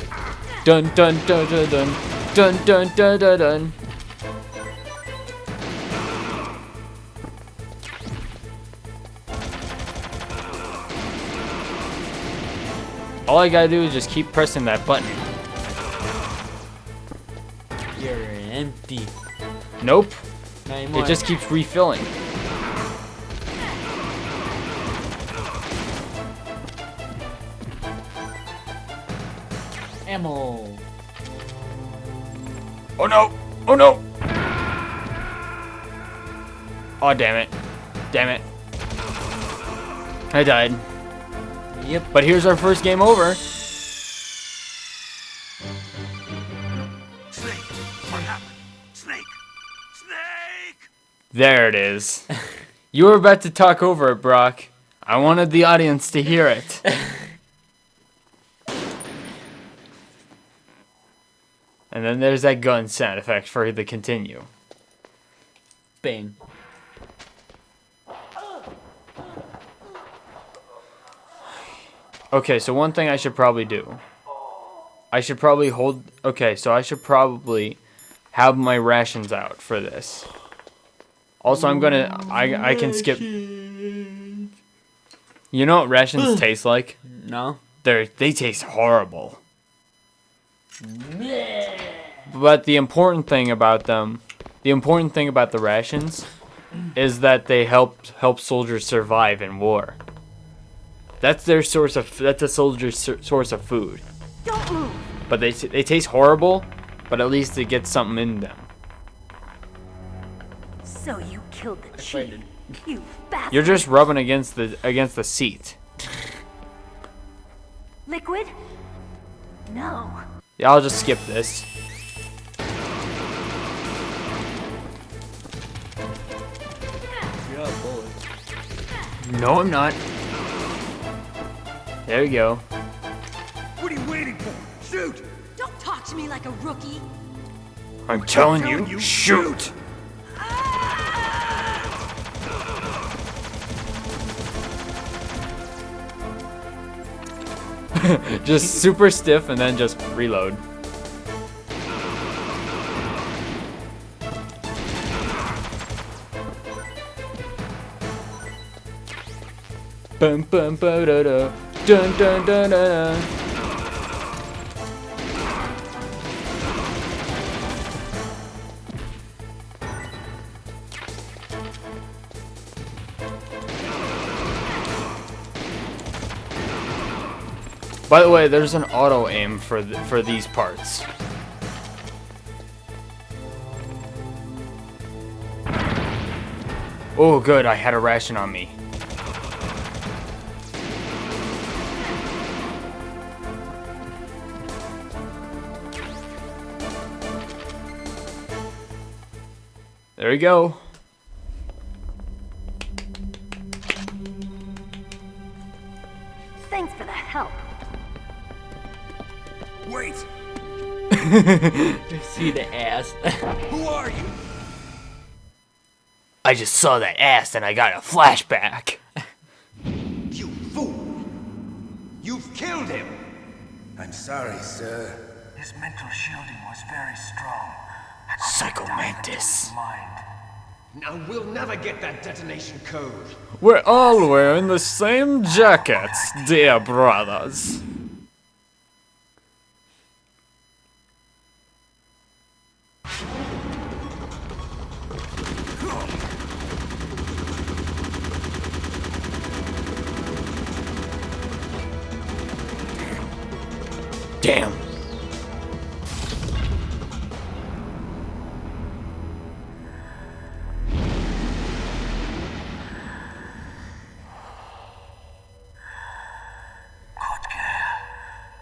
Dun dun dun dun dun dun dun dun dun dun. All I gotta do is just keep pressing that button. You're empty. Nope. Not anymore. It just keeps refilling. ammo. Oh no! Oh no! Oh damn it. Damn it. I died. Yep. But here's our first game over. Snake, what happened? Snake! Snake! There it is. You were about to talk over it, Brock. I wanted the audience to hear it. And then there's that gun sound effect for the continue. Bang. Okay, so one thing I should probably do. I should probably hold... Okay, so I should probably have my rations out for this. Also, I'm gonna... I can skip... You know what rations taste like? No. They taste horrible. But the important thing about them... The important thing about the rations is that they help soldiers survive in war. That's their source of... That's a soldier's source of food. Don't move. But they taste horrible, but at least it gets something in them. So you killed the chief. You bastard. You're just rubbing against the seat. Liquid? No. Yeah, I'll just skip this. You're a bullet. No, I'm not. There you go. What are you waiting for? Shoot! Don't talk to me like a rookie. I'm telling you, shoot! Just super stiff and then just reload. Bum bum ba da da, dun dun dun dun. By the way, there's an auto aim for these parts. Oh, good, I had a ration on me. There we go. Thanks for the help. Wait! See the ass. Who are you? I just saw that ass and I got a flashback. You fool! You've killed him! I'm sorry, sir. His mental shielding was very strong. Psycho Mantis. Now we'll never get that detonation code. We're all wearing the same jackets, dear brothers. Damn.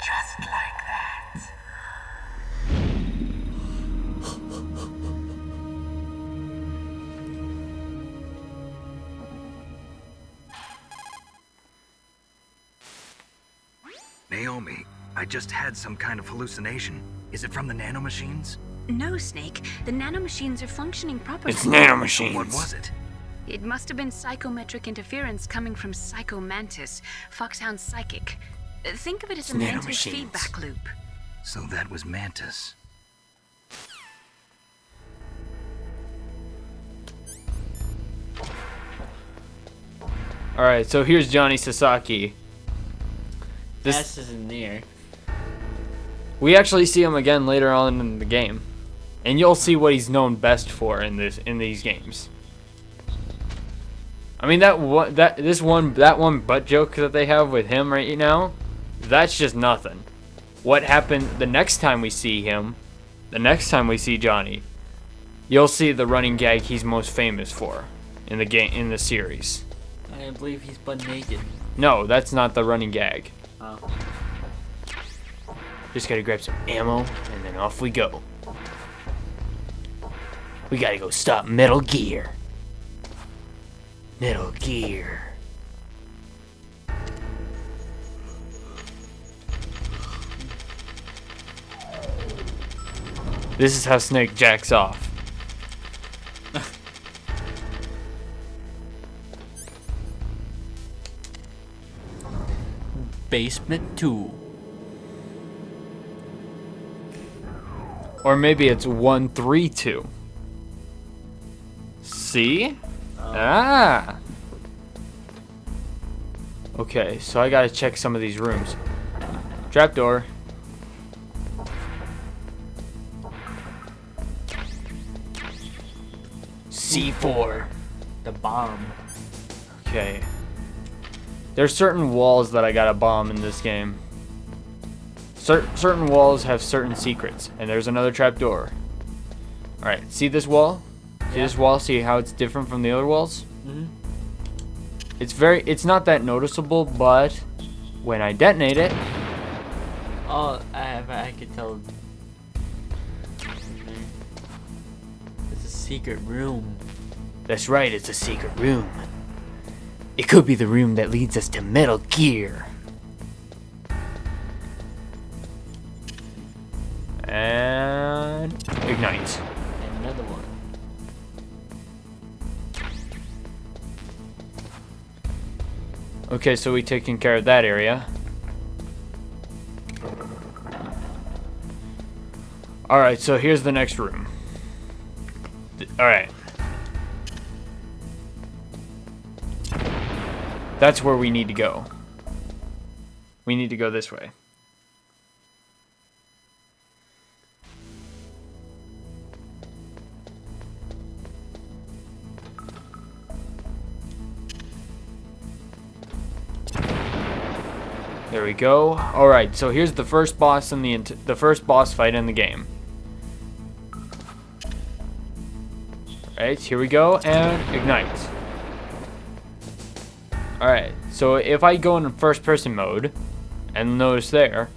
Just like that. Naomi, I just had some kind of hallucination. Is it from the nanomachines? No, Snake. The nanomachines are functioning properly. It's nanomachines. What was it? It must have been psychometric interference coming from Psycho Mantis, Foxhound's psychic. Think of it as a mental nanomachines. feedback loop. So that was Mantis. Alright, so here's Johnny Sasaki. Ass isn't there. We actually see him again later on in the game. And you'll see what he's known best for in these games. I mean that one butt joke that they have with him right now, that's just nothing. What happened the next time we see him, the next time we see Johnny, you'll see the running gag he's most famous for in the series. I believe he's butt naked. No, that's not the running gag. Oh. Just gotta grab some ammo and then off we go. We gotta go stop Metal Gear. Metal Gear. This is how Snake jacks off. Basement 2. Or maybe it's 132. See? Ah! Okay, so I gotta check some of these rooms. Trapdoor. C4. The bomb. Okay. There's certain walls that I gotta bomb in this game. Certain walls have certain secrets. And there's another trapdoor. Alright, see this wall? See this wall? See how it's different from the other walls? Mm-hmm. It's not that noticeable, but when I detonate it, Oh, I could tell. It's a secret room. that's right, it's a secret room. It could be the room that leads us to Metal Gear. And ignite. And another one. Okay, so we taken care of that area. Alright, so here's the next room. Alright. That's where we need to go. We need to go this way. There we go. All right, so here's the first boss in the first boss fight in the game. All right, here we go, and ignite. All right, so if I go in first-person mode, and notice there,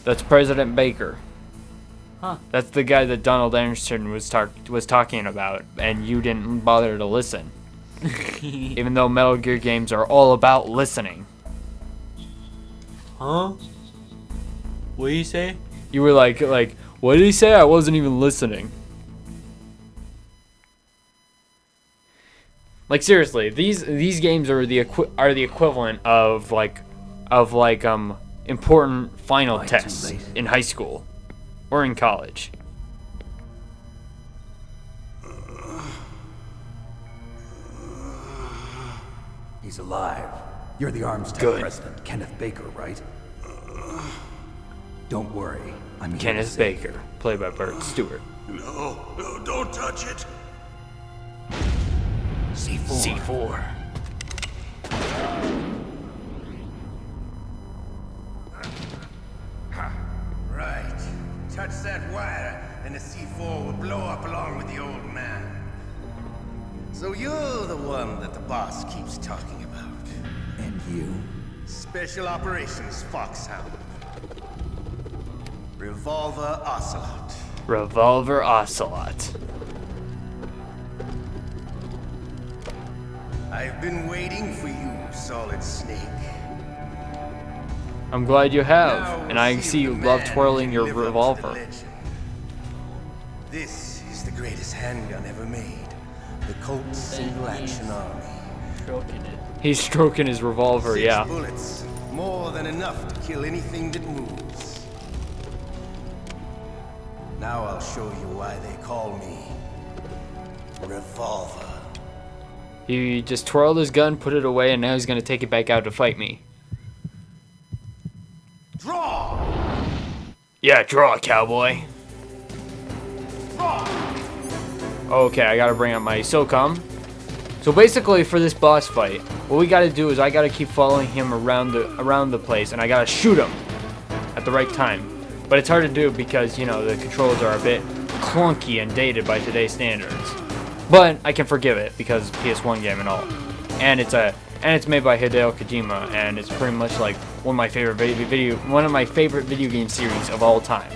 that's President Baker. Huh. That's the guy that Donald Anderson was talking about, and you didn't bother to listen. Even though Metal Gear games are all about listening. Huh? What do you say? You were like, what did he say? I wasn't even listening. Like seriously, these games are the equivalent of important final tests in high school or in college. He's alive. You're the Arms Tech Good. president, Kenneth Baker, right? Don't worry. I'm here to Kenneth save Baker, played by Burt Stewart. No, don't touch it. C4. Right. Touch that wire, and the C4 will blow up along with the old man. So you're the one that the boss keeps talking about. And you? Special Operations Foxhound. Revolver Ocelot. Revolver Ocelot. I've been waiting for you, Solid Snake. I'm glad you have, Now and we'll I see you if the love man twirling can your live up to the revolver. legend. This is the greatest handgun ever made. The Colt Single Action Army. Stroking it. He's stroking his revolver, 6 yeah. bullets, more than enough to kill anything that moves. Now I'll show you why they call me Revolver. He just twirled his gun, put it away, and now he's gonna take it back out to fight me. Draw! Yeah, draw, cowboy. Draw! Okay, I gotta bring up my SOCOM. So basically, for this boss fight, what we gotta do is I gotta keep following him around the place, and I gotta shoot him at the right time. But it's hard to do because, you know, the controls are a bit clunky and dated by today's standards. But I can forgive it because PS1 game and all. And it's made by Hideo Kojima, and it's pretty much like one of my favorite video game series of all time.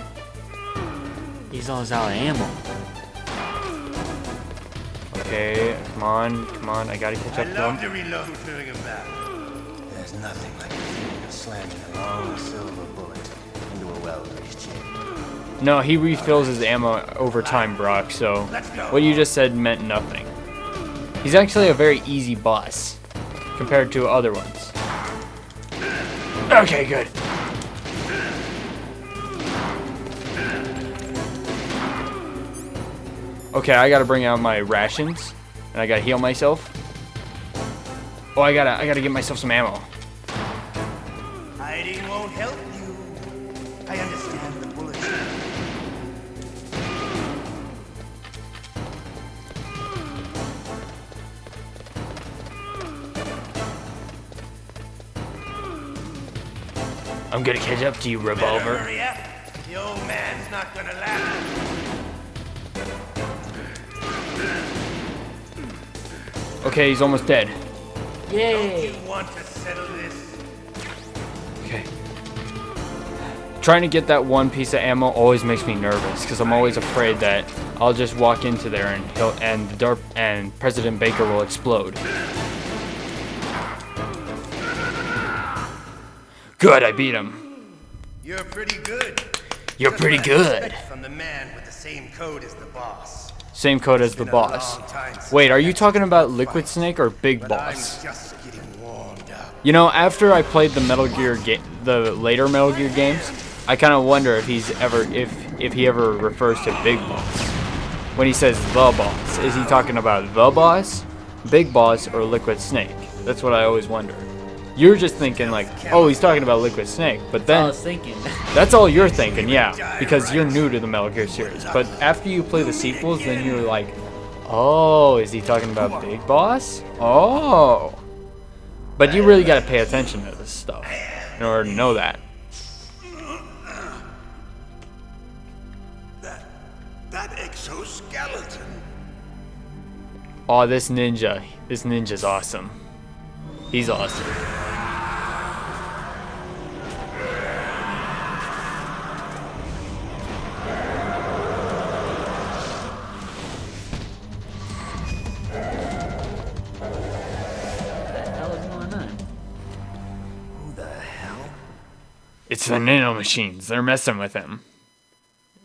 He's always out of ammo. Okay, come on, I gotta catch I up to love him. to reload during a battle. There's nothing like the feeling of slamming a long silver bullet into a well-greased chain. No, he refills his ammo over time, Brock, so what you just said meant nothing. He's actually a very easy boss compared to other ones. Okay, good. Okay, I gotta bring out my rations, and I gotta heal myself. Oh, I gotta get myself some ammo. Hiding won't help you. I understand the bullets. I'm gonna catch up to you, revolver. Hurry up. The old man's not gonna last. Okay, he's almost dead. Yay! You want to settle this? Okay. Trying to get that one piece of ammo always makes me nervous because I'm always afraid that I'll just walk into there and the DARP and President Baker will explode. Good, I beat him. You're pretty good. You're Just pretty what I good. expect from the man with the same code as the boss. Same code as the boss. Wait, are you talking about Liquid Snake or Big Boss? Just getting warmed up. You know, after I played the the later Metal Gear games, I kind of wonder if if he ever refers to Big Boss. When he says the boss, is he talking about the boss, Big Boss, or Liquid Snake? That's what I always wonder. You're just thinking like, oh, he's talking about Liquid Snake, but then I was thinking. that's all you're thinking, yeah, because you're new to the Metal Gear series. But after you play the sequels, then you're like, oh, is he talking about Big Boss? Oh. But you really gotta pay attention to this stuff in order to know that. That exoskeleton. Oh, this ninja's awesome. He's awesome. It's the nanomachines. They're messing with him.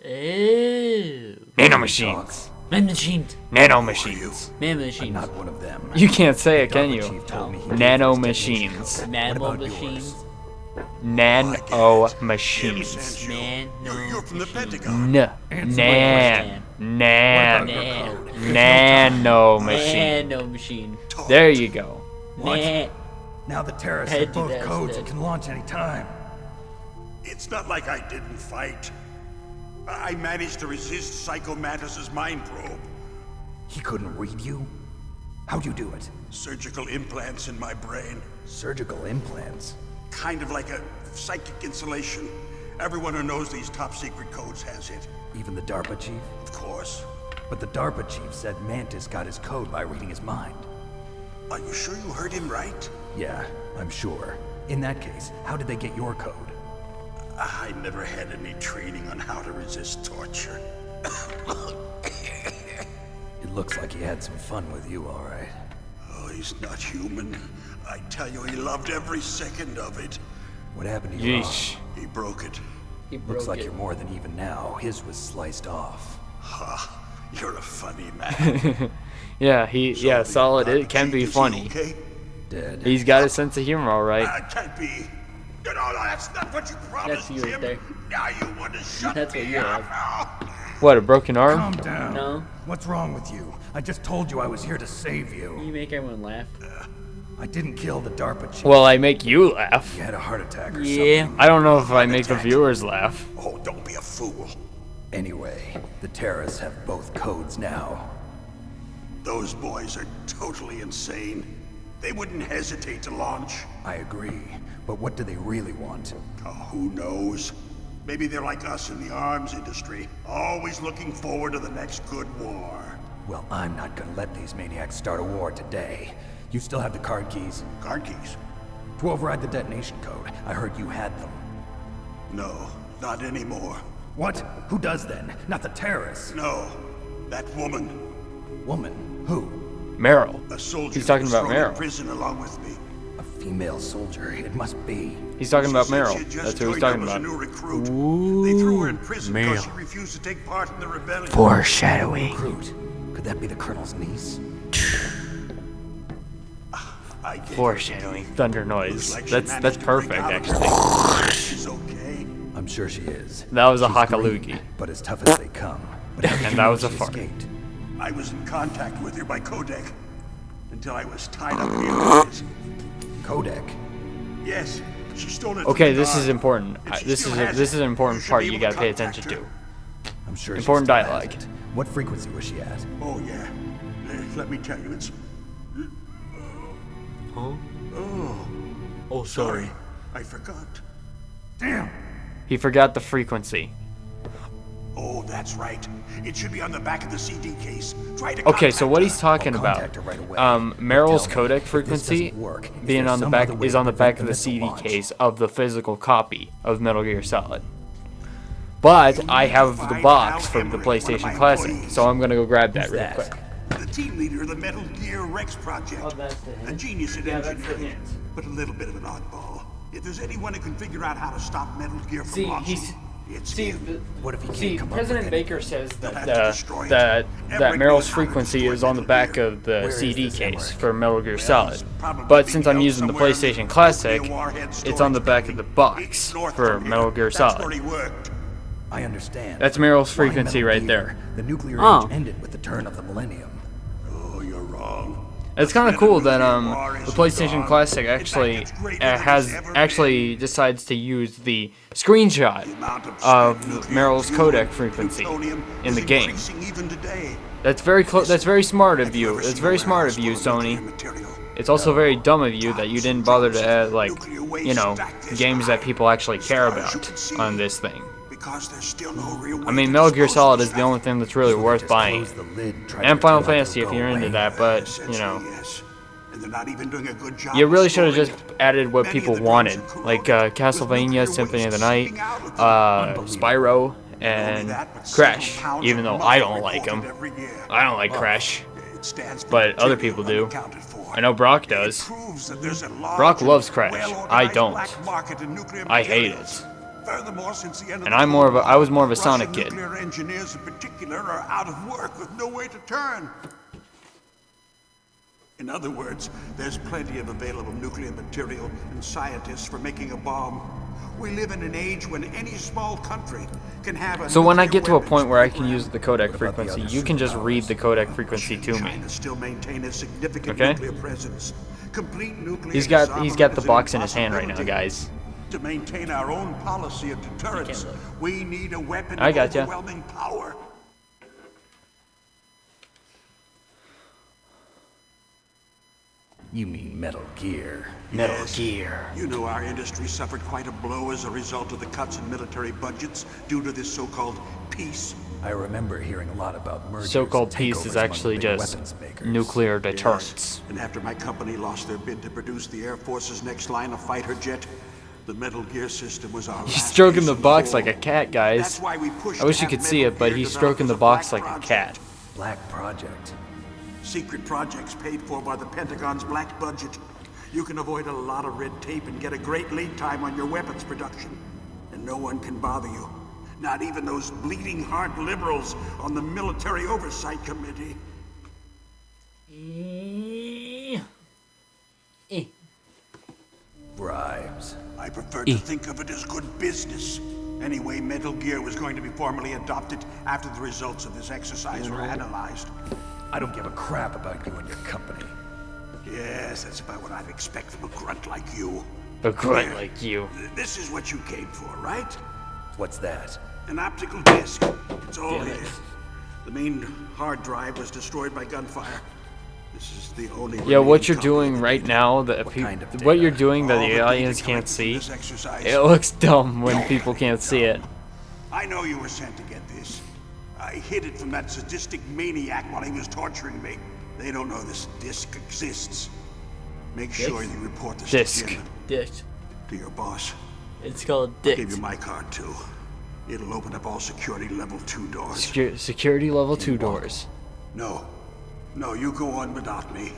Ew. Nanomachines. Man machine. Nanomachines. Man machine. Not one of them. You can't say it, can Darpa you? Chief told me he Nanomachines. Nano machines. Nanomachines. You're from the Pentagon. Nanomachine. Nano machine. There you go. Nah. Now the terrorists Head have to both that codes instead. and can launch any time. It's not like I didn't fight. I managed to resist Psycho Mantis's mind probe. He couldn't read you? How'd you do it? Surgical implants in my brain. Surgical implants? Kind of like a psychic insulation. Everyone who knows these top secret codes has it. Even the DARPA chief? Of course. But the DARPA chief said Mantis got his code by reading his mind. Are you sure you heard him right? Yeah, I'm sure. In that case, how did they get your code? I never had any training on how to resist torture. It looks like he had some fun with you, all right. Oh, he's not human. I tell you, he loved every second of it. What happened to your Yeesh. He broke it. He broke Looks like it. you're more than even now. His was sliced off. Ha, you're a funny man. Yeah, solid. It can be funny. Okay? Dead. He's got a sense of humor, all right. That can't be. No, that's not what you promised, That's you right Jim. there. Now you want to shut That's what me you up. What, a broken arm? Calm down. No. What's wrong with you? I just told you I was here to save you. You make everyone laugh. I didn't kill the DARPA chief. Well, I make you laugh. He had a heart attack or Yeah. something. I don't know if I make the viewers laugh. Oh, don't be a fool. Anyway, the terrorists have both codes now. Those boys are totally insane. They wouldn't hesitate to launch. I agree. But what do they really want? Oh, who knows? Maybe they're like us in the arms industry, always looking forward to the next good war. Well, I'm not gonna let these maniacs start a war today. You still have the card keys? Card keys? To override the detonation code. I heard you had them. No, not anymore. What? Who does then? Not the terrorists. No, that woman, Woman? Who? Meryl. a soldier He's talking was about thrown in Meryl. prison along with me. A female soldier. It must be. He's talking about She said Meryl. she had just That's who he's joined talking up as a about. new recruit. They threw her in prison because she refused to take part in the rebellion. Foreshadowing. Recruit. Could that be the colonel's niece? I gave her Foreshadowing. Thunder noise. Looks like she That's managed to perfect, break out of actually. it. She's okay. I'm sure she is. That was a She's Hakalugi. green, but as tough as they come. But how did And you that know was a she fart. escaped? I was in contact with her by codec until I was tied up here. Codec. Yes, she stole it. Okay, from the this is guard. important. If she This still is has this is an it, important should part be you able to gotta pay contact attention her. to. I'm sure Important she still has dialogue. it. What frequency was she at? Oh yeah. Let me tell you, it's. Huh? Oh, Oh, sorry. I forgot. Damn. He forgot the frequency. Oh, that's right. It should be on the back of the CD case. Try to. Okay, so contact what her. he's talking I'll about, contact her right away. Meryl's Tell me, codec if this frequency doesn't work, is being there on the some back other way is to on the prevent back of the missile CD launch? case of the physical copy of Metal Gear Solid. But I have the box from the PlayStation Classic, so I'm gonna go grab that Who's real that? quick. The team leader of the Metal Gear Rex project. Oh, that's the A hint. genius at Yeah, that's the engineering, hint. but a little bit of an oddball. If there's anyone who can figure out how to stop Metal Gear from See, launching, he's it's see, him. What if he can't see, come up President with Baker says that have to destroy it. that Every Meryl's good hunter frequency destroyed is on the Metal back Gear. of the Where is CD this case Emmerich? for Metal Gear Well, Solid. it's probably But being since I'm held using the somewhere in PlayStation nuclear Classic, warhead it's on the storage back of the building. box It's north for from here. Metal Gear That's Solid. where he worked. I understand. That's Meryl's Why frequency Metal right Gear? there. The nuclear Oh. age ended with the turn of the millennium. Oh, you're wrong. It's kind of cool that the PlayStation Classic actually decides to use the screenshot of Meryl's codec frequency in the game. That's very That's very smart of you. It's very smart of you, Sony. It's also very dumb of you that you didn't bother to add, like, you know, games that people actually care about on this thing. I mean, Metal Gear Solid is the only thing that's really worth buying. Close the lid, try And to Final pretend like Fantasy it'll if go you're into away. that, but, you know, And they're not even doing a good job you of really should have storing just it. added what Many of people the wanted, drugs in like Kuroda Castlevania, was nuclear Symphony of the waste Night, seeping out of them. Spyro, and Crash, even though I don't like them. I don't like Crash, It stands for but other material people do. unaccounted for. I know Brock does. Proves that there's a large Brock and loves Crash. well-organized I don't. black market in nuclear I hate materials. it. Furthermore, since the end of And the I'm more of Cold a- I was War, more of a Russian Sonic kid. Nuclear engineers in particular are out of work with no way to turn. In other words, there's plenty of available nuclear material and scientists for making a bomb. We live in an age when any small country can have a So when I nuclear get to a weapons point where I can program. use the codec frequency, you can just read the codec frequency to me. China still maintain a significant Okay? nuclear presence. Complete nuclear He's got disarmament the is an box in his hand right now, impossibility. guys. To maintain our own policy of deterrence, we need a weapon I of gotcha. overwhelming power. You mean Metal Gear. Metal Yes. Gear. You know our industry suffered quite a blow as a result of the cuts in military budgets due to this so-called peace. I remember hearing a lot about mergers So-called and peace takeovers is among actually the big just weapons makers. nuclear deterrence. And after my company lost their bid to produce the Air Force's next line of fighter jet, the Metal Gear system was our He's last stroking piece the of box gold. like a cat, guys. That's why we pushed I wish to you could have see Metal it, but Gear he's developed stroking as the a box black like a project. cat. Black Project. Secret projects paid for by the Pentagon's black budget. You can avoid a lot of red tape and get a great lead time on your weapons production. And no one can bother you. Not even those bleeding heart liberals on the Military Oversight Committee. Bribes. I prefer to think of it as good business. Anyway, Metal Gear was going to be formally adopted after the results of this exercise were analyzed. I don't give a crap about you and your company. Yes, that's about what I'd expect from a grunt like you. A grunt Here, like you. This is what you came for, right? What's that? An optical disc. It's all Damn it. here. The main hard drive was destroyed by gunfire. This is the only. Yeah, what remaining you're copy doing of the right data. now, that kind of what you're data? doing that All the the data audience can't collected see, from this exercise. it looks dumb when people can't see it. I know you were sent to get this. I hid it from that sadistic maniac while he was torturing me. They don't know this disc exists. Make sure you report this Disc. to Jim, Dick. to your boss. It's called Give Dick. you my card too. It'll open up all security level 2 doors. Security level 2 doors. No, you go on without me.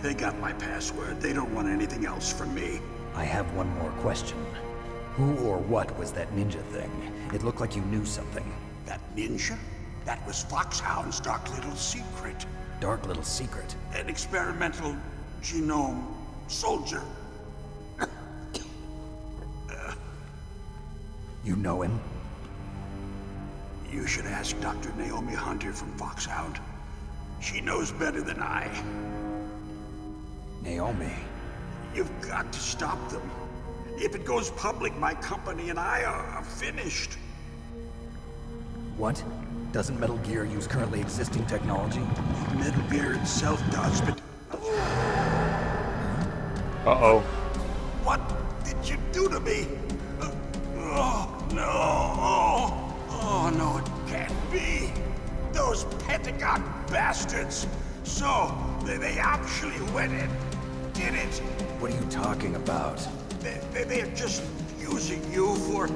They got my password. They don't want anything else from me. I have one more question. Who or what was that ninja thing? It looked like you knew something. That ninja? That was Foxhound's dark little secret. Dark little secret? An experimental genome soldier. You know him? You should ask Dr. Naomi Hunter from Foxhound. She knows better than I. Naomi? You've got to stop them. If it goes public, my company and I are finished. What? Doesn't Metal Gear use currently existing technology? Metal Gear itself does, but... Uh-oh. What did you do to me? Oh, no. Oh, no, it can't be. Those Pentagon bastards. So, they actually went and did it. What are you talking about? They're just using you for...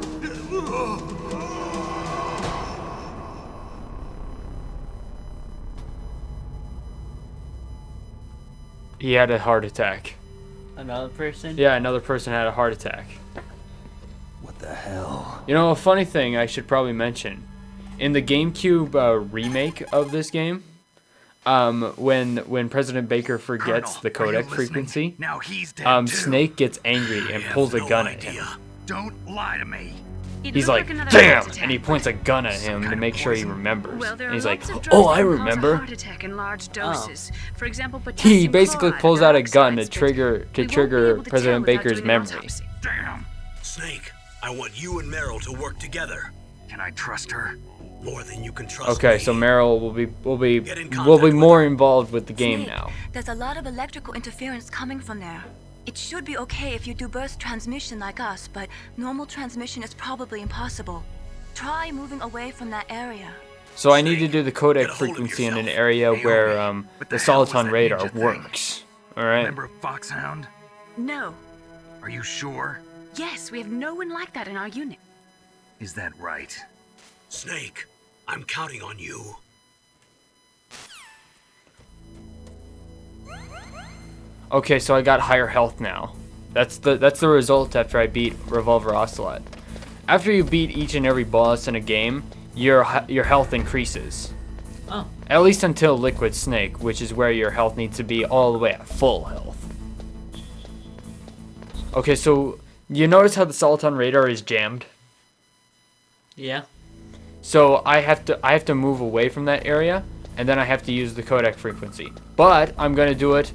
He had a heart attack. Another person? Yeah, another person had a heart attack. What the hell? You know, a funny thing I should probably mention. In the GameCube remake of this game, when President Baker forgets the codec frequency, now he's dead too. Snake gets angry and pulls a gun at him. Don't lie to me. He's like, damn! And he points a gun at him to make sure he remembers. Well, there And he's are like, lots of drugs oh, I that can cause a remember. heart attack in large doses. For example, He potassium basically chloride, pulls out a peroxide gun to spit. trigger We won't be able to President tell without Baker's doing an memory. autopsy. Damn. Snake, I want you and Meryl to work together. Can I trust her? More than you can trust Okay, me. so Meryl will be Get in contact with more involved with the game Snake, now. There's a lot of electrical interference coming from there. It should be okay if you do burst transmission like us, but normal transmission is probably impossible. Try moving away from that area. So I need to do the Get codec a hold of frequency in an yourself. area Naomi, where what the the hell was Soliton that radar ninja thing? works. Alright? Remember Foxhound? No. Are you sure? Yes, we have no one like that in our unit. Is that right? Snake, I'm counting on you. Okay, so I got higher health now. That's the result after I beat Revolver Ocelot. After you beat each and every boss in a game, your health increases. Oh. At least until Liquid Snake, which is where your health needs to be all the way at full health. Okay, so you notice how the Soliton radar is jammed? Yeah. So I have to move away from that area, and then I have to use the codec frequency. But I'm gonna do it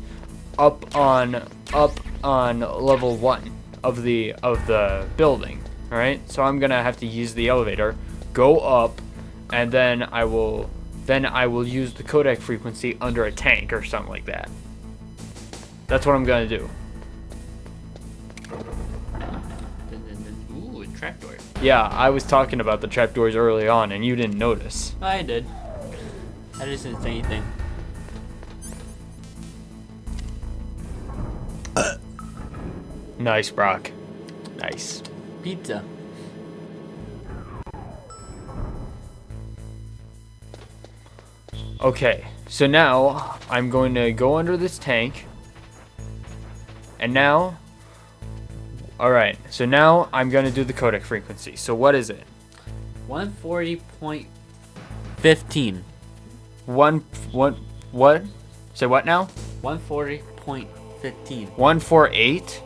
up on level 1 of the building. All right. So I'm gonna have to use the elevator, go up, and then I will use the codec frequency under a tank or something like that. That's what I'm gonna do. Ooh, a trapdoor. Yeah, I was talking about the trapdoors early on, and you didn't notice. I did. I just didn't say anything. Nice, Brock. Nice. Pizza. Okay, so now I'm going to go under this tank. And now, alright, so now I'm going to do the codec frequency. So what is it? 140.15. What? Say what now? 140.15. 148?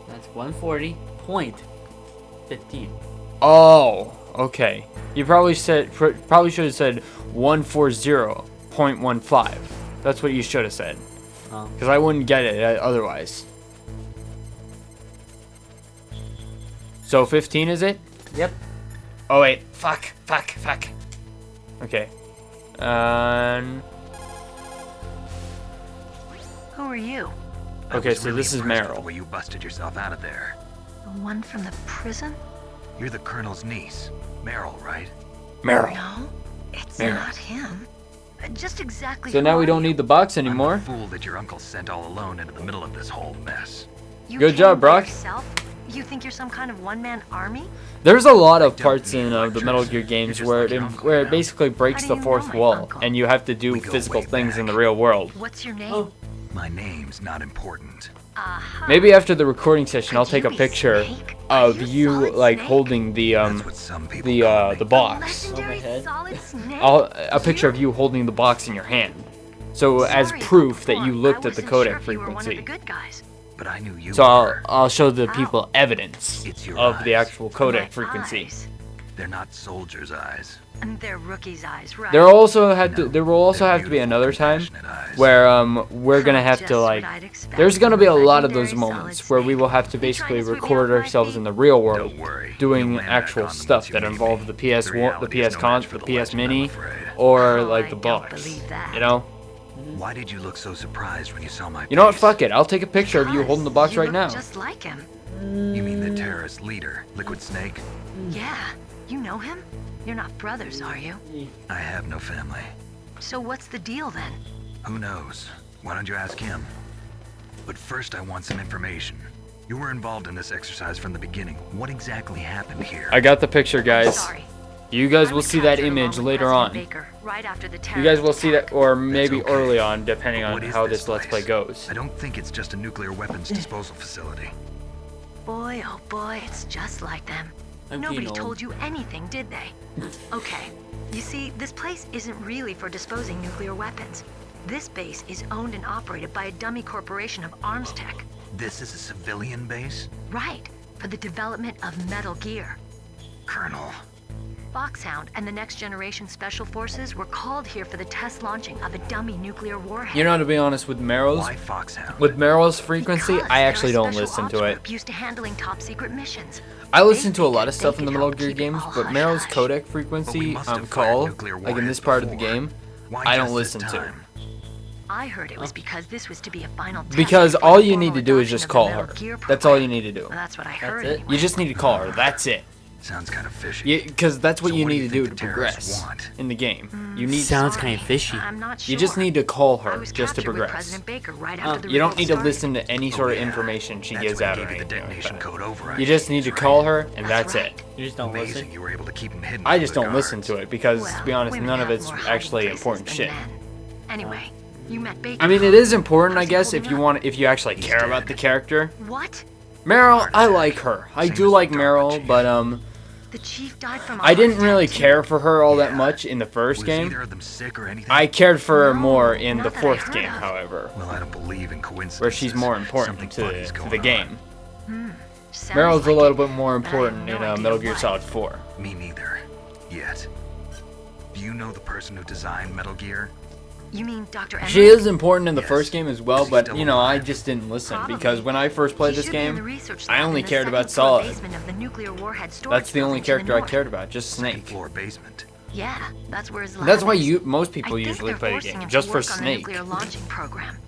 That's 140.15. Oh, okay. You probably should have said 140.15. That's what you should have said. Oh. Because I wouldn't get it otherwise. So 15 is it? Yep. Oh wait, fuck. Okay. Who are you? I Okay, was so really this is impressed with Meryl. the way you busted yourself out of there. The one from the prison? You're the Colonel's niece, Meryl, right? Meryl. No, it's Meryl. not him. Just exactly. So who now we are don't you? need the box I'm anymore. the fool that your uncle sent all alone into the middle of this whole mess. You Good came job, by Brock. yourself? You think you're some kind of one-man army? There's a lot of don't parts need in the lectures. Metal Gear You're games just where like it your uncle, where you it know? basically breaks How the do you know fourth my wall, uncle? and you have to do We go physical way things in back. the real world. What's your name? Oh. My name's not important. Maybe after the recording session, I'll take a picture of you like holding the box. On my head. A picture of you holding the box in your hand. So as proof that you looked at the codec frequency. But I knew you So were. I'll show the people evidence It's your of the eyes. actual codec frequency. They're not soldiers' eyes. And they're rookies' eyes, right? There will also have to be another time where we're gonna have to like. There's gonna be a lot of those moments where we will have to basically record ourselves in the real world Don't worry. doing You'll land back actual on me stuff once you that need me. involve the PS1, the reality is PS no Con, match for the the PS legend, I'm Mini, afraid. or Oh, like I the don't box. believe that. You know. Why did you look so surprised when you saw my You know what? face? Fuck it. I'll take a picture of you holding the box You right look now. Just like him. You mean the terrorist leader, Liquid Snake? Yeah. You know him? You're not brothers, are you? I have no family. So what's the deal then? Who knows? Why don't you ask him? But first I want some information. You were involved in this exercise from the beginning. What exactly happened here? I got the picture, guys. Sorry. You guys I will was see that captured image along with later President on. Baker, right after the You guys will terrorist see that, attack. or maybe okay. early on, depending on What is how this this Let's Play place? goes. I don't think it's just a nuclear weapons disposal facility. Boy, oh boy, it's just like them. I'm Nobody getting old. told you anything, did they? Okay. You see, this place isn't really for disposing nuclear weapons. This base is owned and operated by a dummy corporation of arms tech. This is a civilian base? Right, for the development of Metal Gear. Colonel. Foxhound and the Next Generation Special Forces were called here for the test launching of a dummy nuclear warhead. You know, to be honest, with Meryl's, Why Foxhound? with Meryl's frequency, Because I they're a actually don't special listen ops to it. group used to handling top secret missions. I listen They to a lot figured of stuff they in the could Metal help Gear keep it games, all but Meryl's hush-hush. codec But frequency we must have call, fired nuclear like in warheads this part of the before. game, Why I just don't this listen to. time? I heard it was because this was to be a final test Because before all the you formal need to do is adoption just of the call Metal her. Gear That's all you program. need to do. Well, that's what I That's heard. it? Anyway. You just need to call her. That's it. Sounds kind of fishy. Yeah, because that's what So you what do need you to do think to the terrorists progress want? in the game. You need. Sounds Sorry, kind of fishy. I'm not sure. You just need to call I her was just to captured with progress. President Baker right after the You don't revolt need to started. listen to any sort of yeah. information she That's gives when out he or gave you the anything like detonation that. code override You just need to keys, call right? her, and that's That's it. right. You just don't Amazing listen. you were able to keep him hidden I from just the don't listen guards. to it because, Well, to be honest, women none of have it's more hiding actually places important than shit. men. Anyway, you met Baker. I mean, it huh? is important, I How's he guess, if holding you up? want, if you actually care about the character. What? Meryl, I like her. I Same do as like the Meryl, Dharma but The chief died from a I didn't heart really attack, too. care for her all that Yeah. much in the first Was game. either of them sick or anything? I cared for her No, more in not the that I fourth heard game, of. however, Well, I don't believe in coincidences. where she's more important Something to funny's the going game. Sounds Meryl's a like little it, bit more but I have important no in idea Metal Gear why. Solid 4. on. Me neither. Yet. Do you know the person who designed Metal Gear? You mean Dr. Emery? She is important in the Yes. first game as well, Is he but still you know, I alive? just didn't listen Probably. because when I first played He this should be in the game, research I lab only in the cared about second floor Solid. basement of the nuclear warhead storage That's the only building to character I north. cared about, just Second Snake. floor basement. Yeah, that's where his lab That's why is. most people I think usually they're play the forcing game, him to just for work on the Snake. nuclear launching program.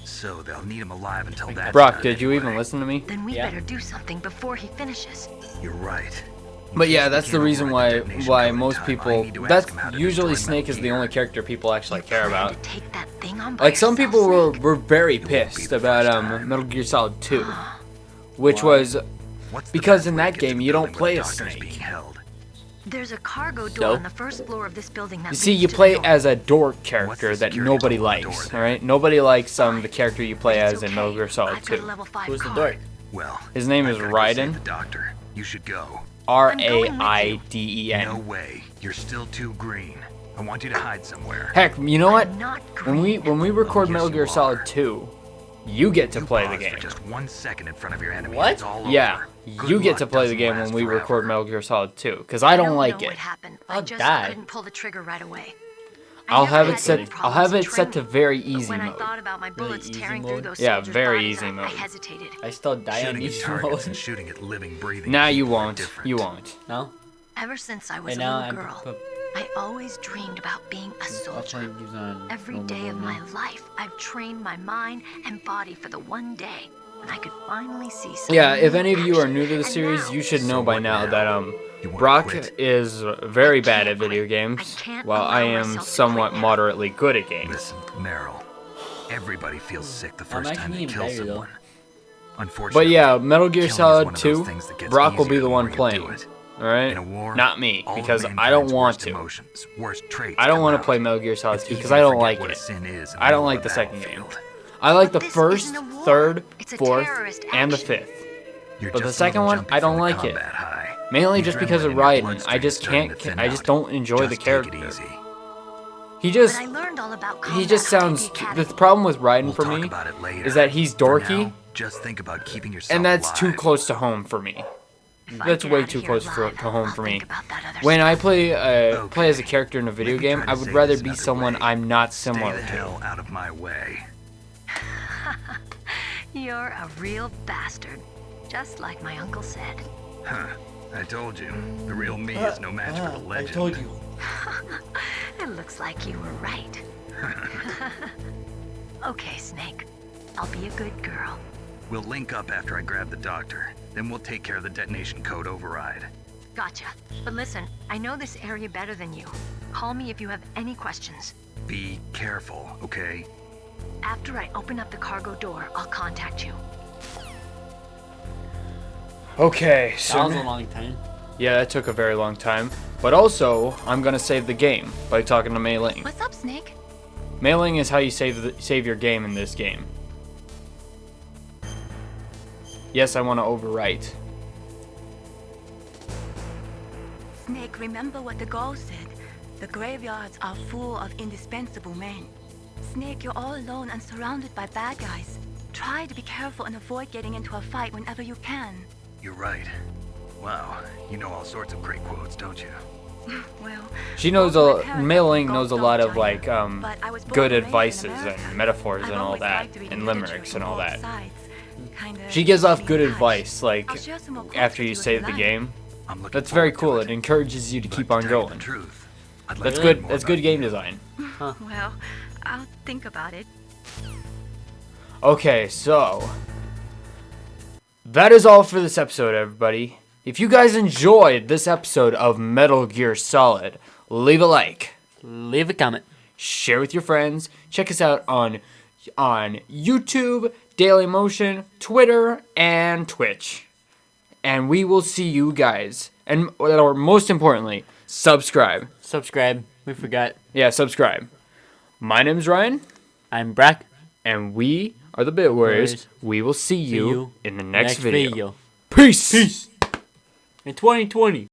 So they'll need him alive until that Brock, time did you even anyway. listen to me? Then we Yeah. better do something before he finishes. You're right. But yeah, case that's we the can't reason override the why detonation why code in most time, I people need to that's ask him how to usually deploy Snake Metal is the Gear. only character people actually care Plan about. to take that thing on by Like some yourself, people Snake? were very It won't be pissed the about first time. Metal Gear Solid 2, which was What's the because best in way to that get to game the you don't building play where as the doctor's Snake. being held? There's a cargo door So? on the first floor of this building that You see, leads you to the play north. as a dork What's character the that security nobody code on the likes, door alright? Nobody likes the character you play It's as in okay. Metal Gear Solid I've got a 2. level 5 Who's the card. dork? Well, His name is I've gotta go save Raiden. the doctor. You should go. Raiden. No way. You're still too green. I want you to hide somewhere. Heck, you know what? I'm not When we record yes, Metal you Gear are. Solid 2, you get to You play the pause game. for just 1 second in front of your enemy. What? It's all Yeah, over. you Good get luck to play the doesn't game when last we forever. record Metal Gear Solid 2, because I don't like know it. what happened. I I'll just die. couldn't pull the trigger right away. I'll never have had it set. any I'll have problems it set to training, very but easy when I mode. thought about my bullets easy tearing mode? through those Yeah, soldiers' very bodies, easy I mode. hesitated. I still die on Shooting at easy targets and mode. shooting at living, breathing Nah, you people are won't. different. You won't. No? Ever since I was Right a now, little girl, I always dreamed about being a soldier. Every day of my life, I've trained my mind and body for the one day when I could finally see something. Yeah, if any of you are new to the And series, now- you should know So by what now now? that You wanna Brock quit? is very I bad can't at video quit. games, I can't while I allow am myself to somewhat quit now. moderately good at games. Listen, Meryl. Everybody feels sick the first I'm time actually they kill better, though. someone. Unfortunately, But yeah, Metal Gear killing is Solid one of those 2, things that gets Brock will be easier the the one more you playing. do it. Alright? In a war, Not me, all of because I don't mankind's want worst to. emotions, worst traits I don't come want to out. play Metal Gear Solid It's 2 easy because to I don't forget like what a it. sin is in I don't the like the second game. battlefield. I like the But this first, isn't a war. third, It's a fourth, terrorist and the action. fifth. You're But the just a second little one, jumpy I don't from the like it. combat high. Mainly The just because of adrenaline in your Raiden. I bloodstream just is starting can't. to thin I just out. don't enjoy the Just take character. it easy. He just. But I learned all about He combat just high at sounds. the academy. The problem with Raiden We'll for talk me about it later. is that he's For dorky, now, just think about keeping yourself and that's alive. too close to home for me. If I That's get way out of too here close alive, to home I'll for me. think about that other When I stuff. play as a character in a video Let me game, try to I would say rather this be another someone way. I'm not Stay similar the to. hell out of my way. You're a real bastard. Just like my uncle said. Huh. I told you. The real me is no match for the legend. I told you. It looks like you were right. Okay, Snake. I'll be a good girl. We'll link up after I grab the doctor. Then we'll take care of the detonation code override. Gotcha. But listen, I know this area better than you. Call me if you have any questions. Be careful, okay? After I open up the cargo door, I'll contact you. Okay, That was a so long time. yeah, that took a very long time. But also, I'm gonna save the game by talking to Mei Ling. What's up, Snake? Mei Ling is how you save your game in this game. Yes, I want to overwrite. Snake, remember what the Gauls said. The graveyards are full of indispensable men. Snake, you're all alone and surrounded by bad guys. Try to be careful and avoid getting into a fight whenever you can. You're right. Wow, you know all sorts of great quotes, don't you? Well, She knows both my a parents Mei are Ling from knows a Gulf lot of China, like but I was born good and raised in advices America. and metaphors I've and all always that liked to read and literature limericks from and all both that. sides. Kinda She gives off good clean cut. advice like I'll share some more quotes after with you if save the like. game. I'm looking That's very forward cool. to It encourages you to But keep to on tell you the going. truth, I'd like That's to good. learn more That's about good game you. design. Well, I'll think about it. Okay, so that is all for this episode, everybody. If you guys enjoyed this episode of Metal Gear Solid, leave a like, Leave a comment. share with your friends, check us out on YouTube, Dailymotion, Twitter, and Twitch. And we will see you guys. And or most importantly, subscribe. Subscribe. We forgot. Yeah, subscribe. My name's Ryan, I'm Brack. and we are the Bit Warriors. Warriors. We will see you in the next video. video. Peace. In 2020.